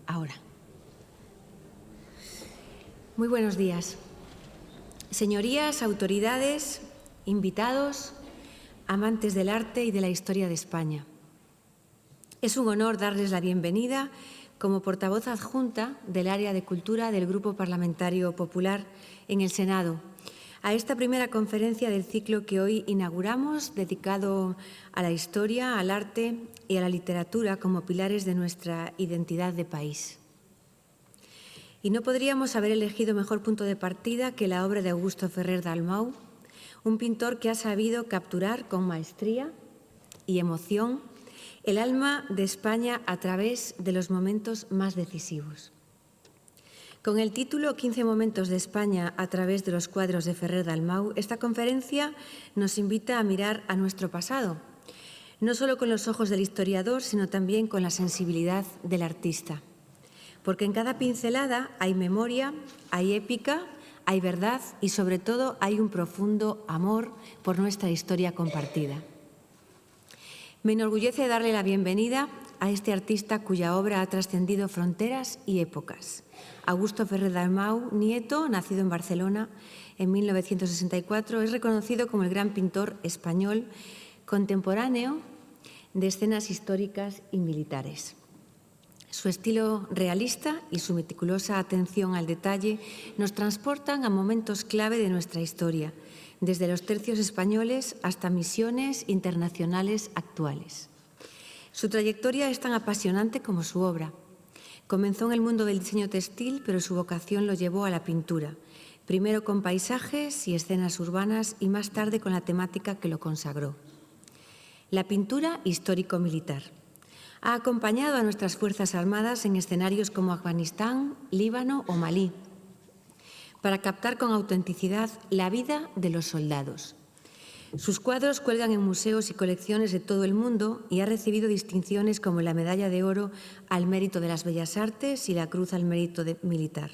ahora. Muy buenos días. Señorías, autoridades, invitados, amantes del arte y de la historia de España. Es un honor darles la bienvenida como portavoz adjunta del área de Cultura del Grupo Parlamentario Popular en el Senado a esta primera conferencia del ciclo que hoy inauguramos, dedicado a la historia, al arte y a la literatura como pilares de nuestra identidad de país. Y no podríamos haber elegido mejor punto de partida que la obra de Augusto Ferrer Dalmau, un pintor que ha sabido capturar con maestría y emoción el alma de España a través de los momentos más decisivos. Con el título 15 momentos de España a través de los cuadros de Ferrer Dalmau, esta conferencia nos invita a mirar a nuestro pasado, no solo con los ojos del historiador, sino también con la sensibilidad del artista. Porque en cada pincelada hay memoria, hay épica, hay verdad y, sobre todo, hay un profundo amor por nuestra historia compartida. Me enorgullece darle la bienvenida a este artista cuya obra ha trascendido fronteras y épocas. Augusto Ferrer Dalmau, nieto, nacido en Barcelona en 1964, es reconocido como el gran pintor español contemporáneo de escenas históricas y militares. Su estilo realista y su meticulosa atención al detalle nos transportan a momentos clave de nuestra historia, desde los tercios españoles hasta misiones internacionales actuales. Su trayectoria es tan apasionante como su obra. Comenzó en el mundo del diseño textil, pero su vocación lo llevó a la pintura, primero con paisajes y escenas urbanas y más tarde con la temática que lo consagró: la pintura histórico-militar. Ha acompañado a nuestras Fuerzas Armadas en escenarios como Afganistán, Líbano o Malí, para captar con autenticidad la vida de los soldados. Sus cuadros cuelgan en museos y colecciones de todo el mundo y ha recibido distinciones como la Medalla de Oro al Mérito de las Bellas Artes y la Cruz al Mérito Militar.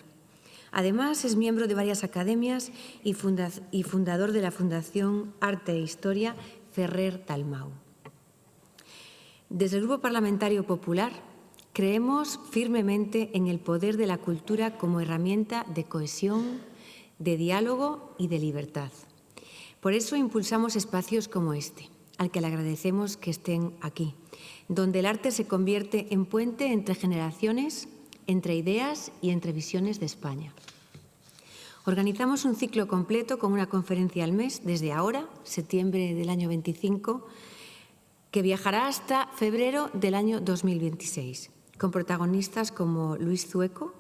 Además, es miembro de varias academias y fundador de la Fundación Arte e Historia Ferrer Dalmau. Desde el Grupo Parlamentario Popular creemos firmemente en el poder de la cultura como herramienta de cohesión, de diálogo y de libertad. Por eso impulsamos espacios como este, al que le agradecemos que estén aquí, donde el arte se convierte en puente entre generaciones, entre ideas y entre visiones de España. Organizamos un ciclo completo con una conferencia al mes desde ahora, septiembre del año 25, que viajará hasta febrero del año 2026, con protagonistas como Luis Zueco,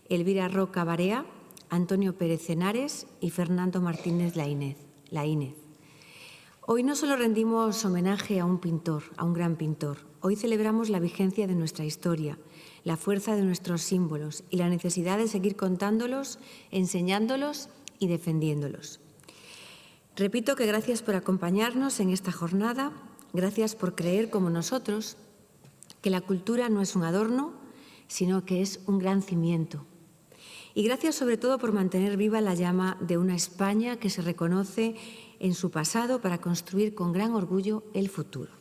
Elvira Roca Barea, Antonio Pérez Henares y Fernando Martínez Laínez. Hoy no solo rendimos homenaje a un pintor, a un gran pintor, hoy celebramos la vigencia de nuestra historia, la fuerza de nuestros símbolos y la necesidad de seguir contándolos, enseñándolos y defendiéndolos. Repito que gracias por acompañarnos en esta jornada, gracias por creer como nosotros que la cultura no es un adorno, sino que es un gran cimiento. Y gracias sobre todo por mantener viva la llama de una España que se reconoce en su pasado para construir con gran orgullo el futuro.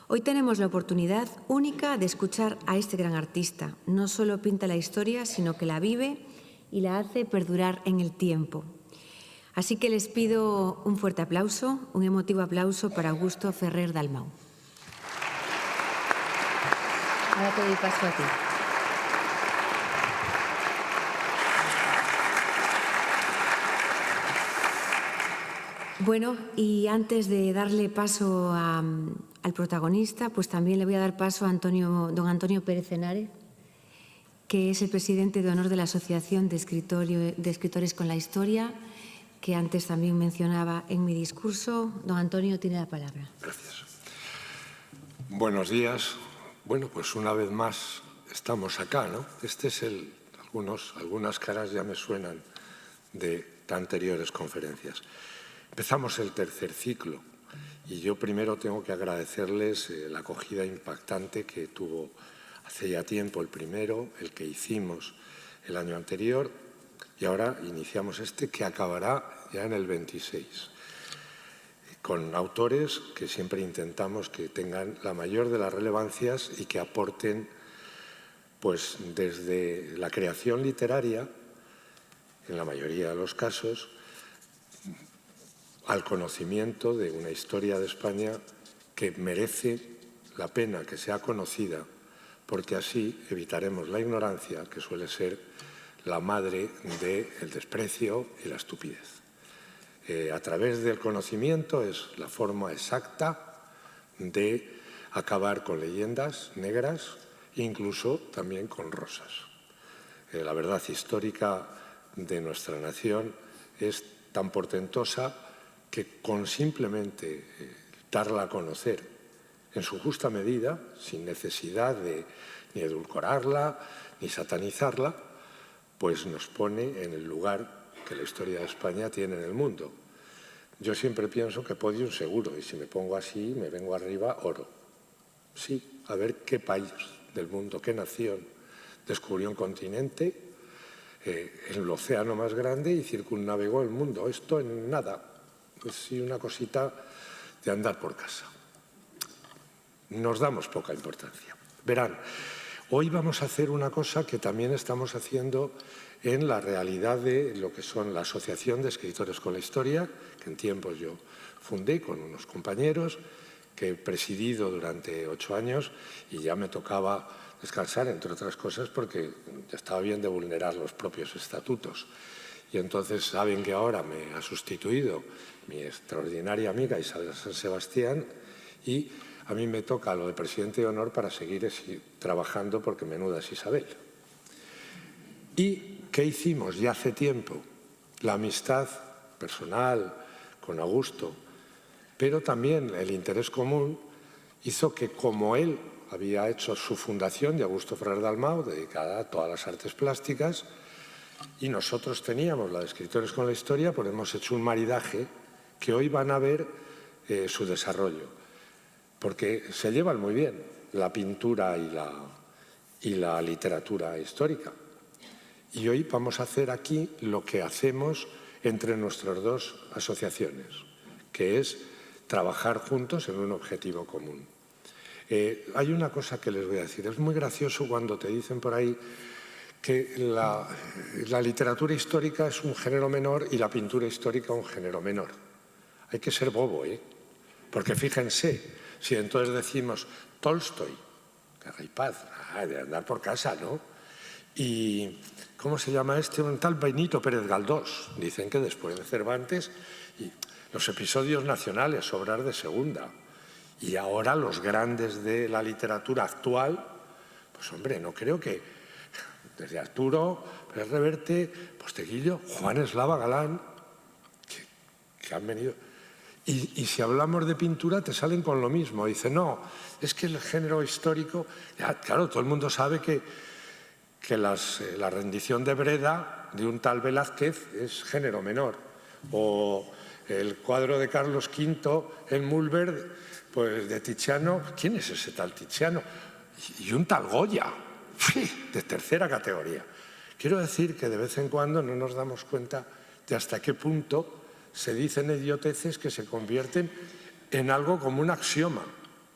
Hoy tenemos la oportunidad única de escuchar a este gran artista. No solo pinta la historia, sino que la vive y la hace perdurar en el tiempo. Así que les pido un fuerte aplauso, un emotivo aplauso para Augusto Ferrer Dalmau. Ahora te doy paso a ti. Bueno, y antes de darle paso al protagonista, pues también le voy a dar paso a don Antonio Pérez Henares, que es el presidente de honor de la Asociación de Escritores con la Historia, que antes también mencionaba en mi discurso. Don Antonio tiene la palabra. Gracias. Buenos días. Bueno, pues una vez más estamos acá, ¿no? Algunas caras ya me suenan de anteriores conferencias. Empezamos el tercer ciclo y yo primero tengo que agradecerles la acogida impactante que tuvo hace ya tiempo el primero, el que hicimos el año anterior, y ahora iniciamos este que acabará ya en el 26, con autores que siempre intentamos que tengan la mayor de las relevancias y que aporten Pues desde la creación literaria, en la mayoría de los casos, al conocimiento de una historia de España que merece la pena que sea conocida, porque así evitaremos la ignorancia, que suele ser la madre del desprecio y la estupidez. A través del conocimiento es la forma exacta de acabar con leyendas negras, incluso también con rosas. La verdad histórica de nuestra nación es tan portentosa que con simplemente darla a conocer en su justa medida, sin necesidad de ni edulcorarla ni satanizarla, pues nos pone en el lugar que la historia de España tiene en el mundo. Yo siempre pienso que podium seguro, y si me pongo así, me vengo arriba, oro. Sí, a ver qué país del mundo, qué nación descubrió un continente, el océano más grande y circunnavegó el mundo. Esto en nada, es una cosita de andar por casa. Nos damos poca importancia. Verán, hoy vamos a hacer una cosa que también estamos haciendo en la realidad de lo que son la Asociación de Escritores con la Historia, que en tiempos yo fundé con unos compañeros, que he presidido durante 8 años y ya me tocaba descansar, entre otras cosas, porque ya estaba bien de vulnerar los propios estatutos. Y entonces saben que ahora me ha sustituido mi extraordinaria amiga Isabel San Sebastián y a mí me toca lo de presidente de honor para seguir trabajando, porque menuda es Isabel. ¿Y qué hicimos ya hace tiempo? La amistad personal con Augusto, pero también el interés común hizo que, como él había hecho su fundación de Augusto Ferrer Dalmau, dedicada a todas las artes plásticas, y nosotros teníamos la de Escritores con la Historia, pues hemos hecho un maridaje que hoy van a ver su desarrollo, porque se llevan muy bien la pintura y la literatura histórica. Y hoy vamos a hacer aquí lo que hacemos entre nuestras dos asociaciones, que es trabajar juntos en un objetivo común. Hay una cosa que les voy a decir. Es muy gracioso cuando te dicen por ahí que la literatura histórica es un género menor y la pintura histórica un género menor. Hay que ser bobo, porque fíjense, si entonces decimos Tolstoy, guerra y paz, de andar por casa, ¿no? Y ¿cómo se llama este? Un tal Benito Pérez Galdós. Dicen que después de Cervantes, y los episodios nacionales, obras de segunda. Y ahora los grandes de la literatura actual, pues hombre, no creo que desde Arturo, Pérez Reverte, Posteguillo, Juan Eslava Galán, que han venido. Y si hablamos de pintura te salen con lo mismo. Dicen, no, es que el género histórico, ya, claro, todo el mundo sabe que la rendición de Breda de un tal Velázquez es género menor, o el cuadro de Carlos V en Mulberg, pues de Tiziano, ¿quién es ese tal Tiziano? Y un tal Goya, de tercera categoría. Quiero decir que de vez en cuando no nos damos cuenta de hasta qué punto se dicen idioteces que se convierten en algo como un axioma.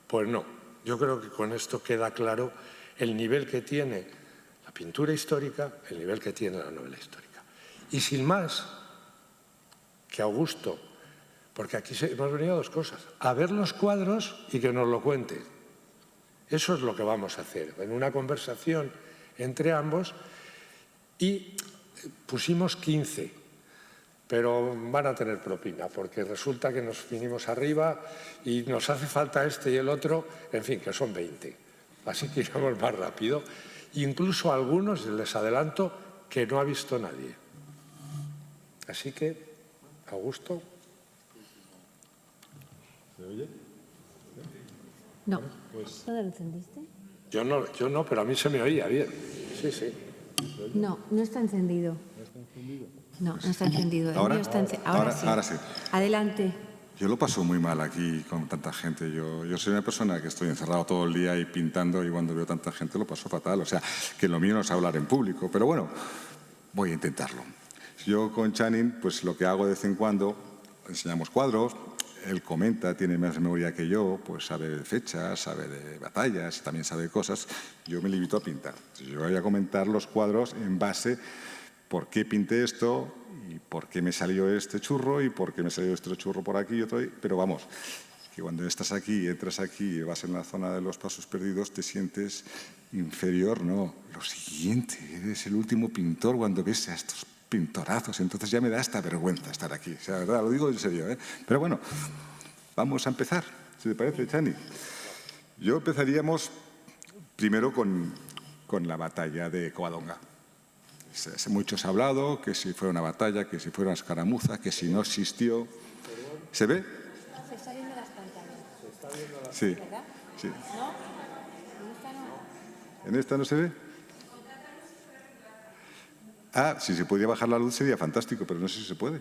Pues no, yo creo que con esto queda claro el nivel que tiene la pintura histórica, el nivel que tiene la novela histórica. Y sin más, que Augusto, porque aquí hemos venido a dos cosas, a ver los cuadros y que nos lo cuente. Eso es lo que vamos a hacer, en una conversación entre ambos, y pusimos 15, pero van a tener propina, porque resulta que nos vinimos arriba y nos hace falta este y el otro, en fin, que son 20. Así que iremos más rápido. Incluso a algunos les adelanto que no ha visto nadie. Así que, Augusto. ¿Se oye? No. Bueno, pues... ¿No lo encendiste? Yo no, pero a mí se me oía bien. Sí, sí. No, no está encendido. ¿No está encendido? No, no está encendido. ¿Ahora? Ahora sí. Adelante. Yo lo paso muy mal aquí con tanta gente. Yo soy una persona que estoy encerrado todo el día y pintando, y cuando veo tanta gente lo paso fatal. O sea, que lo mío no es hablar en público, pero bueno, voy a intentarlo. Yo con Channing, pues lo que hago de vez en cuando, enseñamos cuadros, él comenta, tiene más memoria que yo, pues sabe de fechas, sabe de batallas, también sabe de cosas. Yo me limito a pintar. Yo voy a comentar los cuadros en base por qué pinté esto y por qué me salió este churro y por qué me salió este churro por aquí y otro ahí. Pero vamos, que cuando estás aquí, entras aquí y vas en la zona de los pasos perdidos, te sientes inferior. No, lo siguiente, eres el último pintor cuando ves a estos pintorazos. Entonces ya me da hasta vergüenza estar aquí. O sea, la verdad, lo digo en serio, ¿eh? Pero bueno, vamos a empezar, si te parece, Chani. Yo empezaríamos primero con la batalla de Covadonga. Mucho se ha hablado que si fue una batalla, que si fue una escaramuza, que si no existió. ¿Se ve? Se está viendo las pantallas. Se está viendo las sí, ¿verdad? Sí. ¿No? ¿En esta no? ¿En esta no se ve? Ah, si se podía bajar la luz sería fantástico, pero no sé si se puede.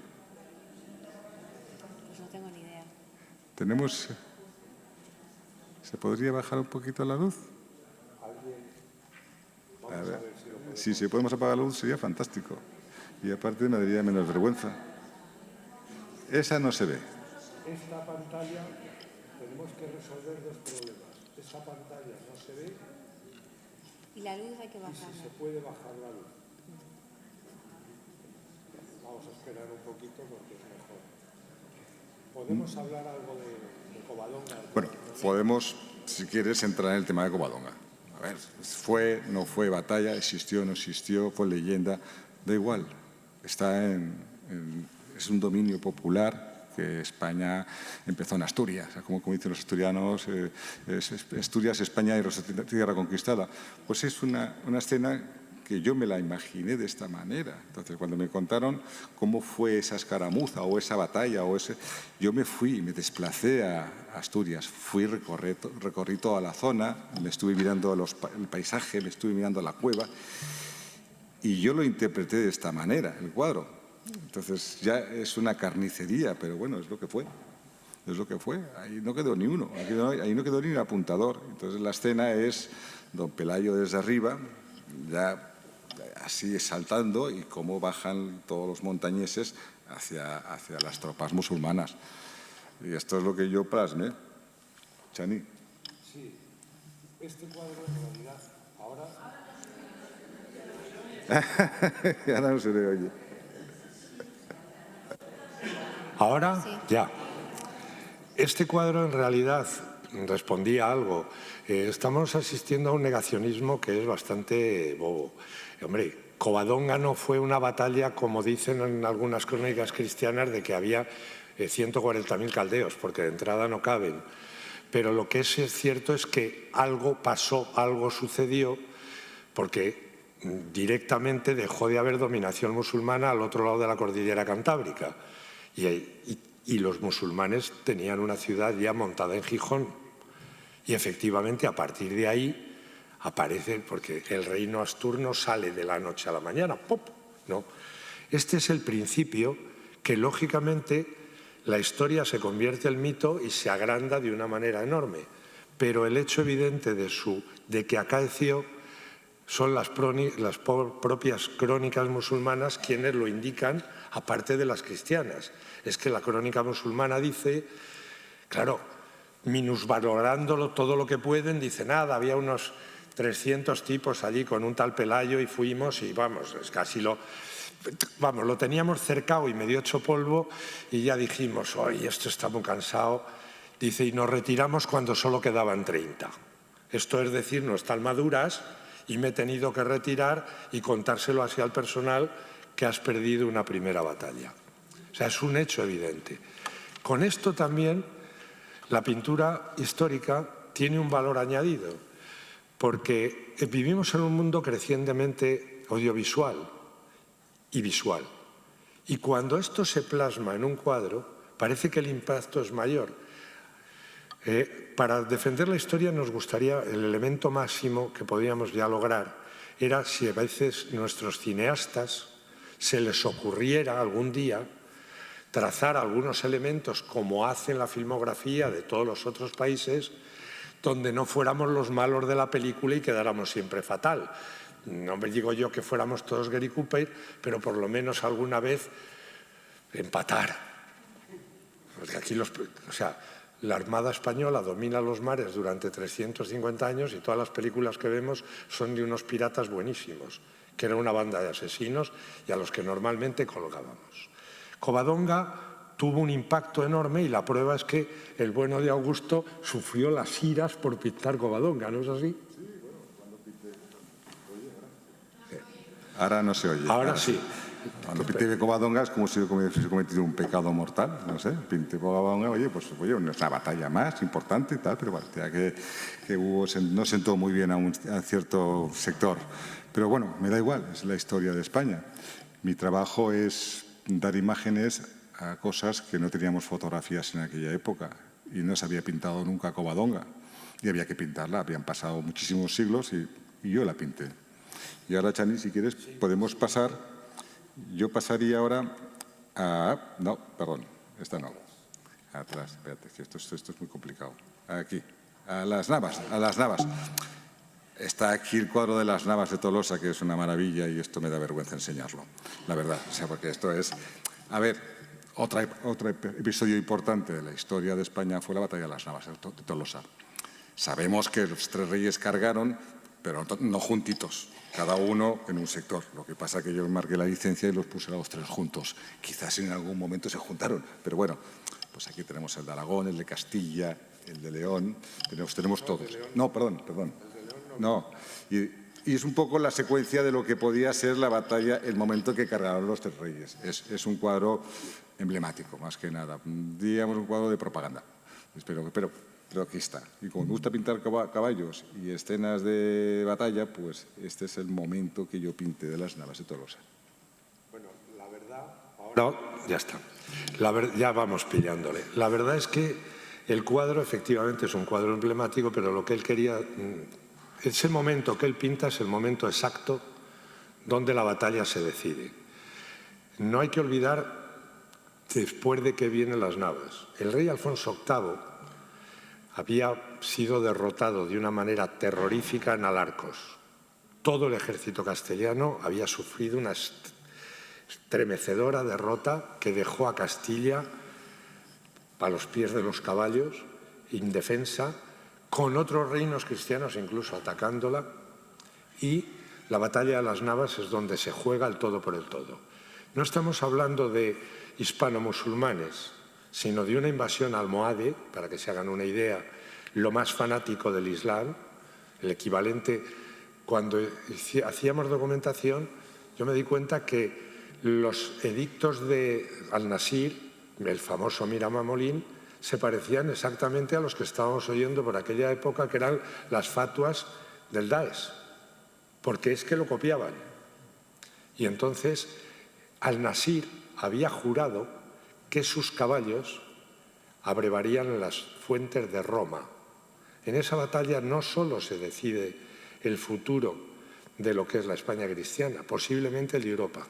Pues no tengo ni idea. Tenemos... ¿Se podría bajar un poquito la luz? A ver, si podemos apagar la luz sería fantástico. Y aparte me daría menos vergüenza. Esa no se ve. Esta pantalla tenemos que resolver dos problemas. Esta pantalla no se ve Y la luz hay que y bajarla. si se puede bajar la luz. Vamos a esperar un poquito porque es mejor. ¿Podemos hablar algo de Covadonga? Bueno, podemos, si quieres, entrar en el tema de Covadonga. A ver, fue, no fue batalla, existió, no existió, fue leyenda, da igual. Es un dominio popular que España empezó en Asturias, como dicen los asturianos, Asturias, España y tierra conquistada. Pues es una escena que yo me la imaginé de esta manera. Entonces, cuando me contaron cómo fue esa escaramuza o esa batalla, yo me fui, me desplacé a Asturias, recorrí toda la zona, me estuve mirando el paisaje, me estuve mirando la cueva y yo lo interpreté de esta manera, el cuadro. Entonces, ya es una carnicería, pero bueno, es lo que fue. Es lo que fue. Ahí no quedó ni uno, ahí no quedó ni un apuntador. Entonces, la escena es don Pelayo desde arriba, ya así saltando, y cómo bajan todos los montañeses hacia las tropas musulmanas. Y esto es lo que yo plasmé. Chani. Sí, este cuadro en realidad ahora... Ahora no se le oye. ¿Ahora? Sí. Ya. Este cuadro en realidad respondía a algo. Estamos asistiendo a un negacionismo que es bastante bobo. Hombre, Covadonga no fue una batalla, como dicen en algunas crónicas cristianas, de que había 140.000 caldeos, porque de entrada no caben. Pero lo que es cierto es que algo pasó, algo sucedió, porque directamente dejó de haber dominación musulmana al otro lado de la cordillera cantábrica. Y los musulmanes tenían una ciudad ya montada en Gijón. Y efectivamente, a partir de ahí aparece, porque el reino astur no sale de la noche a la mañana, ¡pop! No. Este es el principio que, lógicamente, la historia se convierte en mito y se agranda de una manera enorme. Pero el hecho evidente de que acaeció son las propias crónicas musulmanas quienes lo indican, aparte de las cristianas. Es que la crónica musulmana dice, claro, minusvalorándolo todo lo que pueden, dice nada, había unos 300 tipos allí con un tal Pelayo y fuimos y vamos, es casi lo teníamos cercado y medio hecho polvo y ya dijimos, oye, esto está muy cansado. Dice, y nos retiramos cuando solo quedaban 30. Esto es decir, no están maduras y me he tenido que retirar y contárselo así al personal que has perdido una primera batalla. O sea, es un hecho evidente. Con esto también la pintura histórica tiene un valor añadido, porque vivimos en un mundo crecientemente audiovisual y visual. Y cuando esto se plasma en un cuadro, parece que el impacto es mayor. Para defender la historia nos gustaría, el elemento máximo que podíamos ya lograr era si a veces nuestros cineastas se les ocurriera algún día trazar algunos elementos como hacen la filmografía de todos los otros países, donde no fuéramos los malos de la película y quedáramos siempre fatal. No me digo yo que fuéramos todos Gary Cooper, pero por lo menos alguna vez empatar. Porque aquí la Armada Española domina los mares durante 350 años y todas las películas que vemos son de unos piratas buenísimos, que era una banda de asesinos y a los que normalmente colgábamos. Covadonga tuvo un impacto enorme y la prueba es que el bueno de Augusto sufrió las iras por pintar Covadonga, ¿no es así? Sí, bueno, cuando pinté... Ahora no se oye. Ahora sí. Cuando pinté Covadonga es como si hubiese cometido un pecado mortal, no sé, pinté Covadonga, oye, una batalla más importante y tal, pero parecía que no sentó muy bien a cierto sector. Pero bueno, me da igual, es la historia de España. Mi trabajo es dar imágenes a cosas que no teníamos fotografías en aquella época y no se había pintado nunca Covadonga y había que pintarla, habían pasado muchísimos siglos y yo la pinté. Y ahora, Chani, si quieres, podemos pasar... Yo pasaría ahora a... No, perdón, esta no. Atrás, espérate, que esto es muy complicado. Aquí, a las Navas. Está aquí el cuadro de las Navas de Tolosa, que es una maravilla y esto me da vergüenza enseñarlo, la verdad. O sea, porque esto es... A ver, otro episodio importante de la historia de España fue la batalla de las Navas de Tolosa. Sabemos que los tres reyes cargaron, pero no juntitos. Cada uno en un sector. Lo que pasa es que yo marqué la licencia y los puse a los tres juntos. Quizás en algún momento se juntaron, pero bueno, pues aquí tenemos el de Aragón, el de Castilla, el de León, tenemos todos. No, perdón. No, y es un poco la secuencia de lo que podía ser la batalla, el momento que cargaron los tres reyes. Es un cuadro emblemático, más que nada. Digamos un cuadro de propaganda. Pero aquí está. Y como me gusta pintar caballos y escenas de batalla, pues este es el momento que yo pinté de las Navas de Tolosa. Bueno, la verdad... Ahora ya está. Ya vamos pillándole. La verdad es que el cuadro efectivamente es un cuadro emblemático, pero lo que él quería... Ese momento que él pinta es el momento exacto donde la batalla se decide. No hay que olvidar, después de que vienen las Navas, el rey Alfonso VIII había sido derrotado de una manera terrorífica en Alarcos. Todo el ejército castellano había sufrido una estremecedora derrota que dejó a Castilla a los pies de los caballos, indefensa, con otros reinos cristianos incluso atacándola, y la batalla de las Navas es donde se juega el todo por el todo. No estamos hablando de hispano-musulmanes, sino de una invasión almohade, para que se hagan una idea, lo más fanático del Islam, el equivalente. Cuando hacíamos documentación, yo me di cuenta que los edictos de Al-Nasir, el famoso Miramamolín, se parecían exactamente a los que estábamos oyendo por aquella época, que eran las fatuas del Daesh, porque es que lo copiaban. Y entonces Al-Nasir había jurado que sus caballos abrevarían en las fuentes de Roma. En esa batalla no solo se decide el futuro de lo que es la España cristiana, posiblemente el de Europa.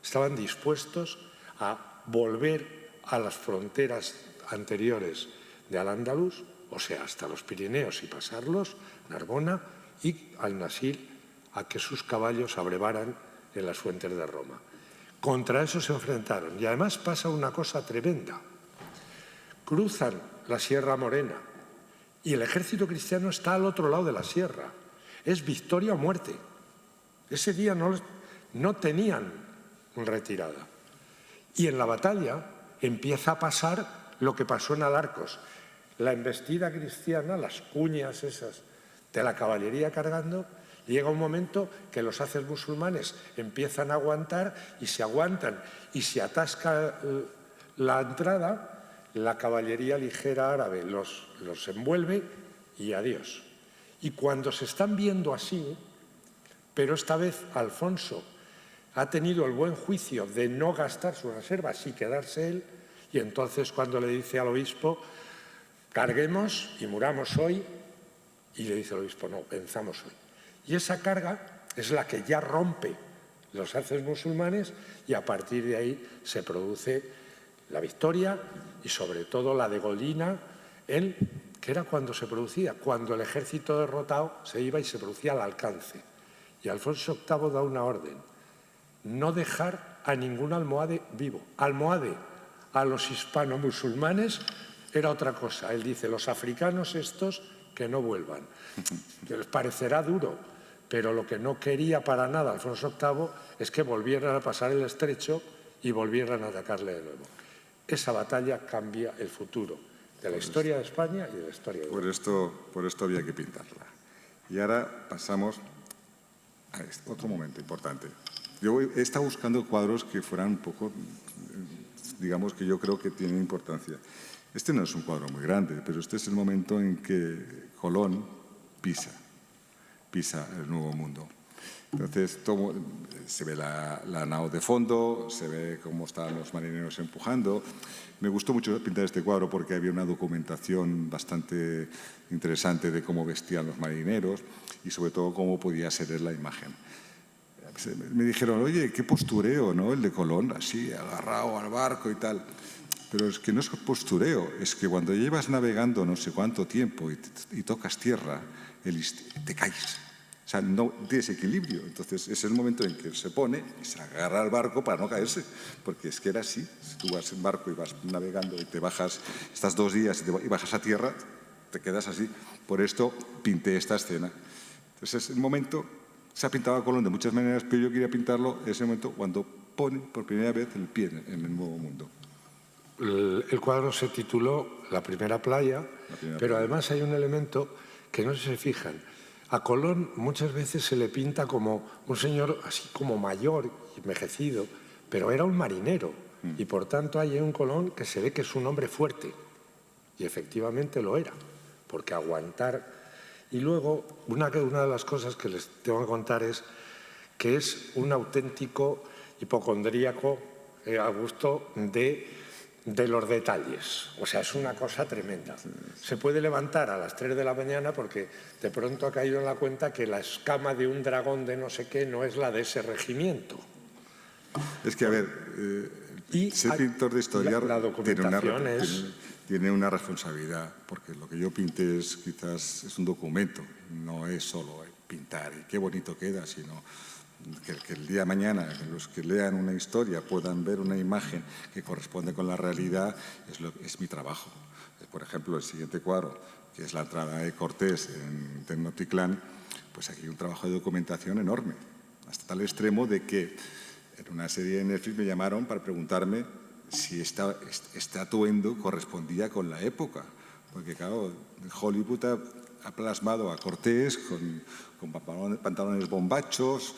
Estaban dispuestos a volver a las fronteras anteriores de Al-Ándalus, o sea, hasta los Pirineos y pasarlos, Narbona, y Al-Nasir a que sus caballos abrevaran en las fuentes de Roma. Contra eso se enfrentaron. Y además pasa una cosa tremenda. Cruzan la Sierra Morena y el ejército cristiano está al otro lado de la sierra. Es victoria o muerte. Ese día no tenían retirada. Y en la batalla empieza a pasar lo que pasó en Alarcos. La embestida cristiana, las cuñas esas de la caballería cargando, llega un momento que los haces musulmanes empiezan a aguantar y se aguantan y se atasca la entrada, la caballería ligera árabe los envuelve y adiós. Y cuando se están viendo así, pero esta vez Alfonso ha tenido el buen juicio de no gastar sus reservas y quedarse él, y entonces cuando le dice al obispo, carguemos y muramos hoy, y le dice el obispo, no, venzamos hoy. Y esa carga es la que ya rompe los haces musulmanes y a partir de ahí se produce la victoria y sobre todo la degolina, que era cuando se producía, cuando el ejército derrotado se iba y se producía al alcance. Y Alfonso VIII da una orden, no dejar a ningún almohade vivo. Almohade, a los hispano-musulmanes era otra cosa. Él dice, los africanos estos que no vuelvan. Que les parecerá duro, pero lo que no quería para nada Alfonso VIII es que volvieran a pasar el estrecho y volvieran a atacarle de nuevo. Esa batalla cambia el futuro de la historia de España y de la historia de Europa. Por esto había que pintarla. Y ahora pasamos a otro momento importante. Yo he estado buscando cuadros que fueran un poco, digamos, que yo creo que tienen importancia. Este no es un cuadro muy grande, pero este es el momento en que Colón pisa el Nuevo Mundo. Entonces, se ve la nao de fondo, se ve cómo están los marineros empujando. Me gustó mucho pintar este cuadro porque había una documentación bastante interesante de cómo vestían los marineros y sobre todo cómo podía ser la imagen. Me dijeron, oye, qué postureo, ¿no? El de Colón, así, agarrado al barco y tal. Pero es que no es postureo, es que cuando llevas navegando no sé cuánto tiempo y tocas tierra, te caes. O sea, no tienes equilibrio. Entonces, es el momento en que él se pone y se agarra al barco para no caerse. Porque es que era así. Si tú vas en barco y vas navegando y te bajas, estás 2 días y bajas a tierra, te quedas así. Por esto pinté esta escena. Entonces, es el momento, se ha pintado a Colón de muchas maneras, pero yo quería pintarlo en ese momento cuando pone por primera vez el pie en el Nuevo Mundo. El cuadro se tituló La primera playa, pero además hay un elemento que no sé si se fijan. A Colón muchas veces se le pinta como un señor así como mayor, envejecido, pero era un marinero y por tanto hay un Colón que se ve que es un hombre fuerte y efectivamente lo era, porque aguantar. Y luego una de las cosas que les tengo que contar es que es un auténtico hipocondríaco a gusto de los detalles. O sea, es una cosa tremenda. Se puede levantar a las 3 de la mañana porque de pronto ha caído en la cuenta que la escama de un dragón de no sé qué no es la de ese regimiento. Es que, a ver, ser pintor de historia tiene una responsabilidad, porque lo que yo pinté quizás es un documento, no es solo pintar y qué bonito queda, sino que el día de mañana los que lean una historia puedan ver una imagen que corresponde con la realidad es mi trabajo. Por ejemplo, el siguiente cuadro, que es la entrada de Cortés en Tenochtitlán, pues aquí hay un trabajo de documentación enorme, hasta tal extremo de que en una serie de Netflix me llamaron para preguntarme si este atuendo correspondía con la época, porque claro, Hollywood ha plasmado a Cortés con pantalones bombachos,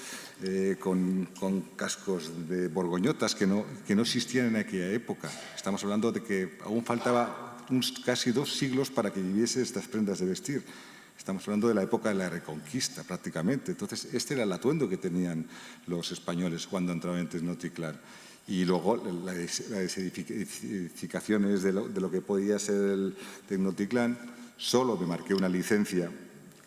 con cascos de borgoñotas que no existían en aquella época. Estamos hablando de que aún faltaba casi 2 siglos para que viviese estas prendas de vestir. Estamos hablando de la época de la Reconquista, prácticamente. Entonces, este era el atuendo que tenían los españoles cuando entraban en Tenochtitlán. Y luego las edificaciones de lo que podía ser el Tenochtitlán, solo me marqué una licencia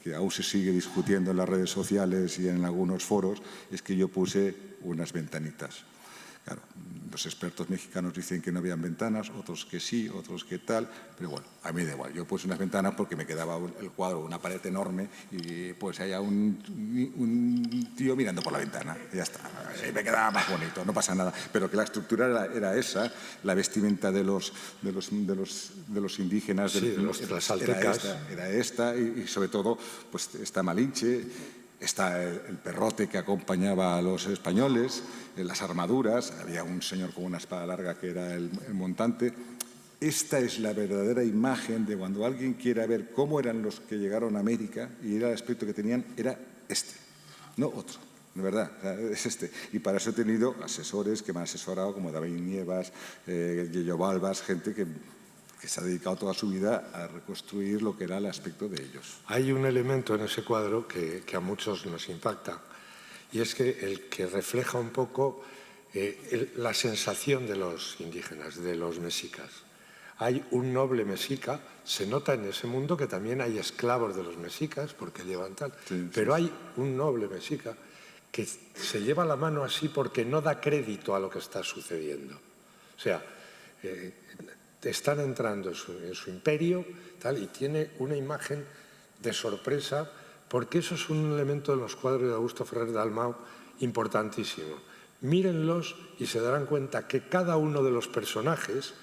que aún se sigue discutiendo en las redes sociales y en algunos foros, es que yo puse unas ventanitas. Claro, los expertos mexicanos dicen que no habían ventanas, otros que sí, otros que tal, pero bueno, a mí da igual. Yo puse unas ventanas porque me quedaba el cuadro, una pared enorme, y pues haya un tío mirando por la ventana, y ya está. Y me quedaba más bonito, no pasa nada. Pero que la estructura era esa, la vestimenta de los indígenas, sí, de los tlaxcaltecas, era esta, y sobre todo, pues está Malinche. Está el perrote que acompañaba a los españoles, las armaduras, había un señor con una espada larga que era el montante. Esta es la verdadera imagen de cuando alguien quiera ver cómo eran los que llegaron a América y era el aspecto que tenían, era este, no otro, de verdad, es este. Y para eso he tenido asesores que me han asesorado, como David Nievas, Yello Balbas, gente que se ha dedicado toda su vida a reconstruir lo que era el aspecto de ellos. Hay un elemento en ese cuadro que a muchos nos impacta, y es que el que refleja un poco la sensación de los indígenas, de los mexicas. Hay un noble mexica, se nota en ese mundo que también hay esclavos de los mexicas, porque llevan tal, pero hay un noble mexica que se lleva la mano así porque no da crédito a lo que está sucediendo. O sea, están entrando en su imperio tal, y tiene una imagen de sorpresa, porque eso es un elemento de los cuadros de Augusto Ferrer Dalmau importantísimo. mírenlos y se darán cuenta que cada uno de los personajes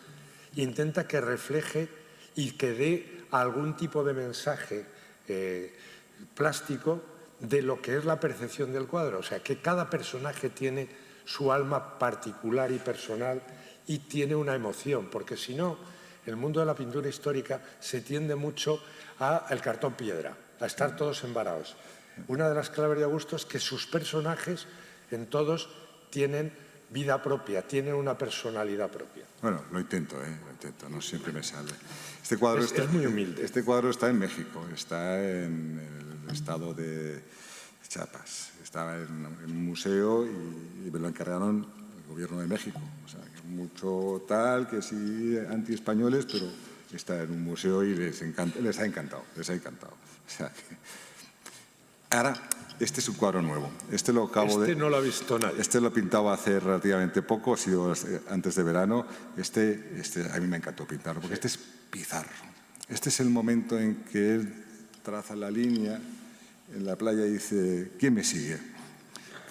intenta que refleje y que dé algún tipo de mensaje plástico de lo que es la percepción del cuadro. O sea, que cada personaje tiene su alma particular y personal y tiene una emoción, porque si no, el mundo de la pintura histórica se tiende mucho al cartón piedra, a estar todos embarados. Una de las claves de Augusto es que sus personajes en todos tienen vida propia, tienen una personalidad propia. Bueno, lo intento, no siempre me sale. Este cuadro es muy humilde. Este cuadro está en México, está en el estado de Chiapas. Estaba en un museo y me lo encargaron el gobierno de México. O sea, mucho tal, que sí, anti-españoles, pero está en un museo y les ha encantado. O sea, ahora, este es un cuadro nuevo. Este lo acabo de... no lo ha visto nadie. Este lo he pintado hace relativamente poco, ha sido antes de verano. Este a mí me encantó pintarlo, porque este es Pizarro. Este es el momento en que él traza la línea en la playa y dice, ¿quién me sigue?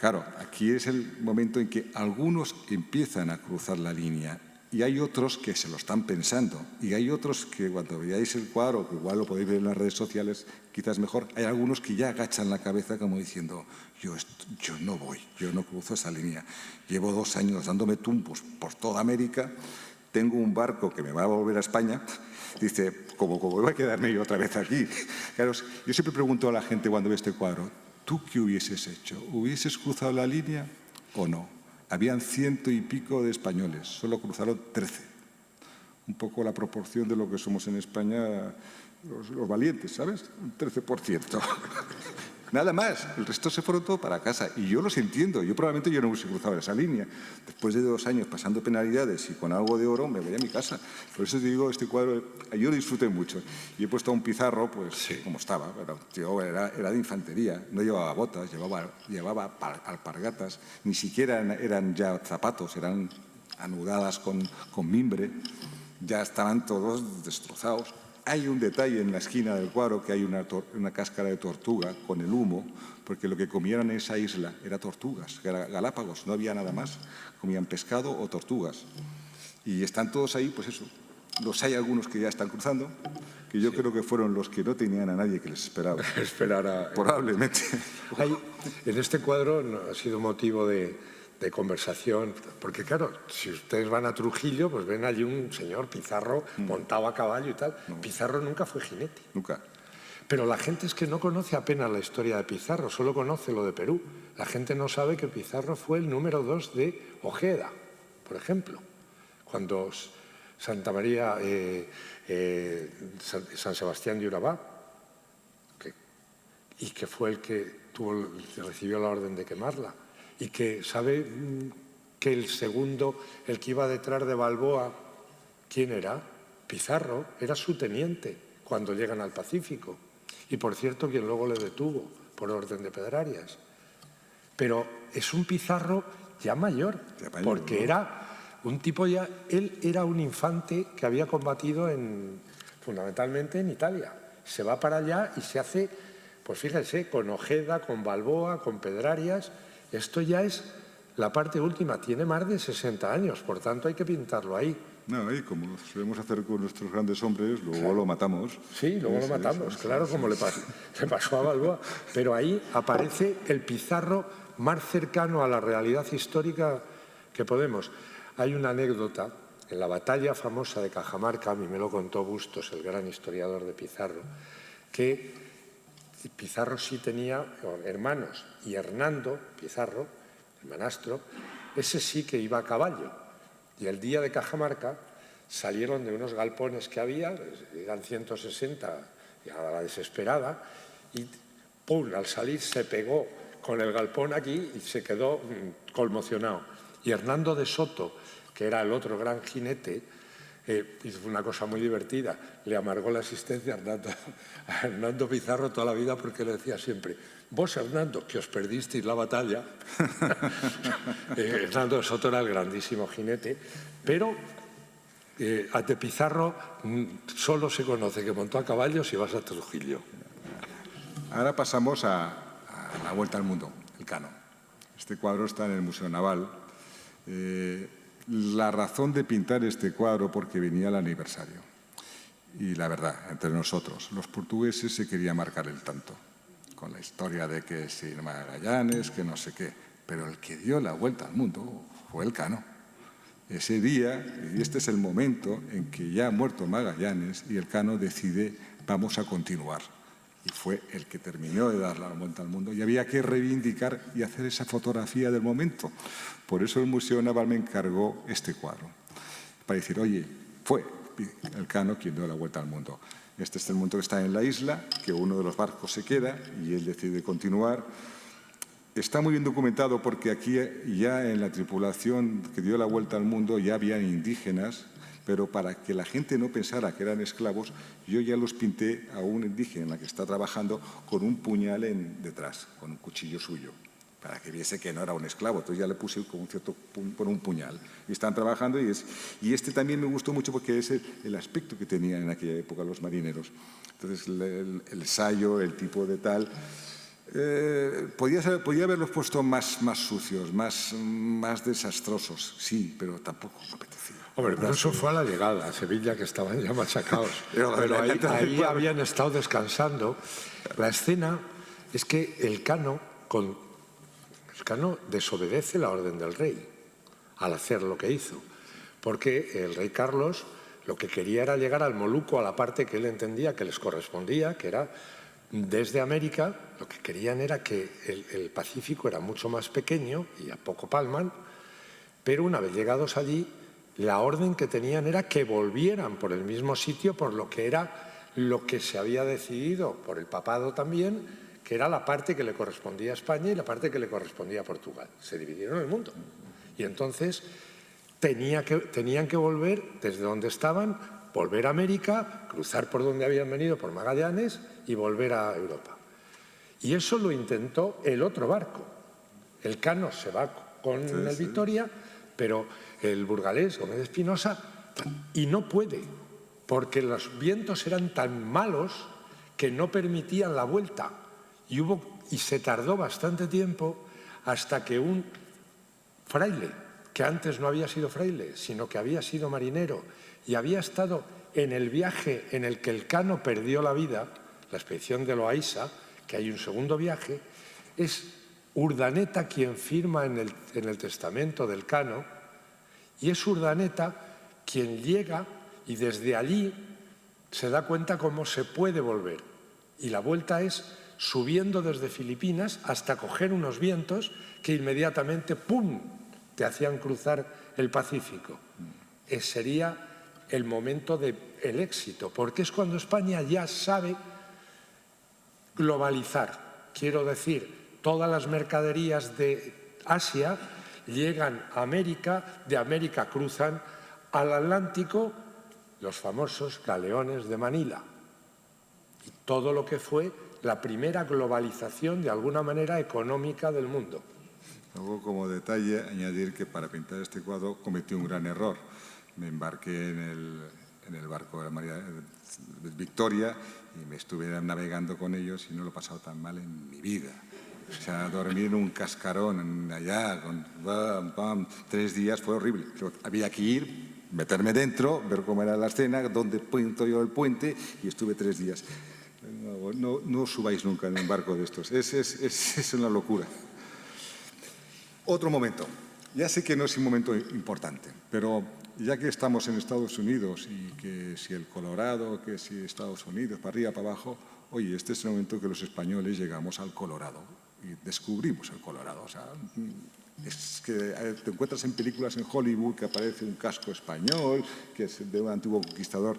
Claro, aquí es el momento en que algunos empiezan a cruzar la línea y hay otros que se lo están pensando y hay otros que cuando veáis el cuadro, que igual lo podéis ver en las redes sociales, quizás mejor, hay algunos que ya agachan la cabeza como diciendo, yo no voy, yo no cruzo esa línea. Llevo 2 años dándome tumbos por toda América, tengo un barco que me va a volver a España. Dice, ¿cómo voy a quedarme yo otra vez aquí? Claro, yo siempre pregunto a la gente cuando ve este cuadro, ¿tú qué hubieses hecho? ¿Hubieses cruzado la línea o no? Habían 100 y pico de españoles, solo cruzaron 13. Un poco la proporción de lo que somos en España los valientes, ¿sabes? Un 13%. Nada más, el resto se fueron todo para casa. Y yo los entiendo, probablemente yo no hubiese cruzado esa línea. Después de 2 años pasando penalidades y con algo de oro, me voy a mi casa. Por eso te digo, este cuadro, yo lo disfruté mucho. Y he puesto a un Pizarro, pues, sí, como estaba. Era de infantería, no llevaba botas, llevaba alpargatas. Ni siquiera eran ya zapatos, eran anudadas con mimbre. Ya estaban todos destrozados. Hay un detalle en la esquina del cuadro que hay una cáscara de tortuga con el humo, porque lo que comían en esa isla era tortugas, Galápagos, no había nada más. Comían pescado o tortugas. Y están todos ahí, pues eso. Hay algunos que ya están cruzando, que yo creo que fueron los que no tenían a nadie que les esperaba. Probablemente. En este cuadro ha sido motivo de conversación, porque claro, si ustedes van a Trujillo, pues ven allí un señor Pizarro montado a caballo y tal. No. Pizarro nunca fue jinete. Nunca. Pero la gente es que no conoce apenas la historia de Pizarro, solo conoce lo de Perú. La gente no sabe que Pizarro fue el número 2 de Ojeda, por ejemplo. Cuando Santa María, San Sebastián de Urabá, y que fue el que recibió la orden de quemarla. Y que sabe que el segundo, el que iba detrás de Balboa, ¿quién era? Pizarro, era su teniente cuando llegan al Pacífico. Y por cierto, quien luego le detuvo por orden de Pedrarias. Pero es un Pizarro ya mayor, porque era un tipo ya, él era un infante que había combatido fundamentalmente en Italia. Se va para allá y se hace, pues fíjense, con Ojeda, con Balboa, con Pedrarias. Esto ya es la parte última, tiene más de 60 años, por tanto hay que pintarlo ahí. No, y como solemos hacer con nuestros grandes hombres, luego lo matamos. Sí, luego lo matamos, claro, como le pasó a Balboa. Pero ahí aparece el Pizarro más cercano a la realidad histórica que podemos. Hay una anécdota, en la batalla famosa de Cajamarca, a mí me lo contó Bustos, el gran historiador de Pizarro, que Pizarro sí tenía hermanos, y Hernando Pizarro, el manastro, ese sí que iba a caballo. Y el día de Cajamarca salieron de unos galpones que había, eran 160, y a la desesperada, y ¡pum!, al salir se pegó con el galpón aquí y se quedó conmocionado. Y Hernando de Soto, que era el otro gran jinete, hizo una cosa muy divertida, le amargó la existencia a Hernando Pizarro toda la vida, porque le decía siempre, vos Hernando, que os perdisteis la batalla. Hernando de Soto era el grandísimo jinete, pero de Pizarro solo se conoce que montó a caballo si vas a Trujillo. Ahora pasamos a la vuelta al mundo, el Cano. Este cuadro está en el Museo Naval. La razón de pintar este cuadro porque venía el aniversario. Y la verdad, entre nosotros, los portugueses se querían marcar el tanto, con la historia de que si Magallanes, que no sé qué. Pero el que dio la vuelta al mundo fue Elcano. Ese día, y este es el momento en que ya ha muerto Magallanes y Elcano decide, vamos a continuar. Y fue el que terminó de dar la vuelta al mundo y había que reivindicar y hacer esa fotografía del momento. Por eso el Museo Naval me encargó este cuadro, para decir, oye, fue Elcano quien dio la vuelta al mundo. Este es el momento que está en la isla, que uno de los barcos se queda y él decide continuar. Está muy bien documentado porque aquí ya en la tripulación que dio la vuelta al mundo ya había indígenas, pero para que la gente no pensara que eran esclavos, yo ya los pinté a un indígena que está trabajando con un puñal detrás, con un cuchillo suyo, para que viese que no era un esclavo. Entonces ya le puse con un puñal. Y están trabajando y este también me gustó mucho porque es el aspecto que tenían en aquella época los marineros. Entonces el sayo, el tipo de tal... podía haberlos puesto más sucios, más desastrosos, sí, pero tampoco me apetecía. Hombre, pero eso fue a la llegada a Sevilla, que estaban ya machacados. Pero ahí habían estado descansando. La escena es que Elcano desobedece la orden del rey al hacer lo que hizo, porque el rey Carlos lo que quería era llegar al Moluco, a la parte que él entendía que les correspondía, que era desde América. Lo que querían era que el Pacífico era mucho más pequeño y a poco palman, pero una vez llegados allí, la orden que tenían era que volvieran por el mismo sitio, por lo que era lo que se había decidido por el papado también, que era la parte que le correspondía a España y la parte que le correspondía a Portugal. Se dividieron el mundo. Y entonces tenían que volver desde donde estaban, volver a América, cruzar por donde habían venido, por Magallanes, y volver a Europa. Y eso lo intentó el otro barco. Elcano se va con el Victoria, pero el burgalés, Gómez de Espinosa, y no puede, porque los vientos eran tan malos que no permitían la vuelta. Y se tardó bastante tiempo hasta que un fraile, que antes no había sido fraile, sino que había sido marinero y había estado en el viaje en el que Elcano perdió la vida, la expedición de Loaiza, que hay un segundo viaje, es Urdaneta quien firma en el testamento de Elcano, y es Urdaneta quien llega y desde allí se da cuenta cómo se puede volver. Y la vuelta es subiendo desde Filipinas hasta coger unos vientos que inmediatamente, ¡pum!, te hacían cruzar el Pacífico. Sería el momento del éxito, porque es cuando España ya sabe globalizar. Quiero decir, todas las mercaderías de Asia llegan a América, de América cruzan al Atlántico, los famosos galeones de Manila. Y todo lo que fue la primera globalización, de alguna manera, económica del mundo. Luego, como detalle, añadir que para pintar este cuadro cometí un gran error. Me embarqué en el barco de la María Victoria y me estuve navegando con ellos y no lo he pasado tan mal en mi vida. O sea, dormir en un cascarón allá, con 3 días, fue horrible. Había que ir, meterme dentro, ver cómo era la escena, dónde pinto yo el puente, y estuve 3 días. No subáis nunca en un barco de estos, es una locura. Otro momento, ya sé que no es un momento importante, pero ya que estamos en Estados Unidos y que si el Colorado, que si Estados Unidos, para arriba, para abajo, oye, este es el momento que los españoles llegamos al Colorado y descubrimos el Colorado. O sea, es que te encuentras en películas en Hollywood que aparece un casco español, que es de un antiguo conquistador.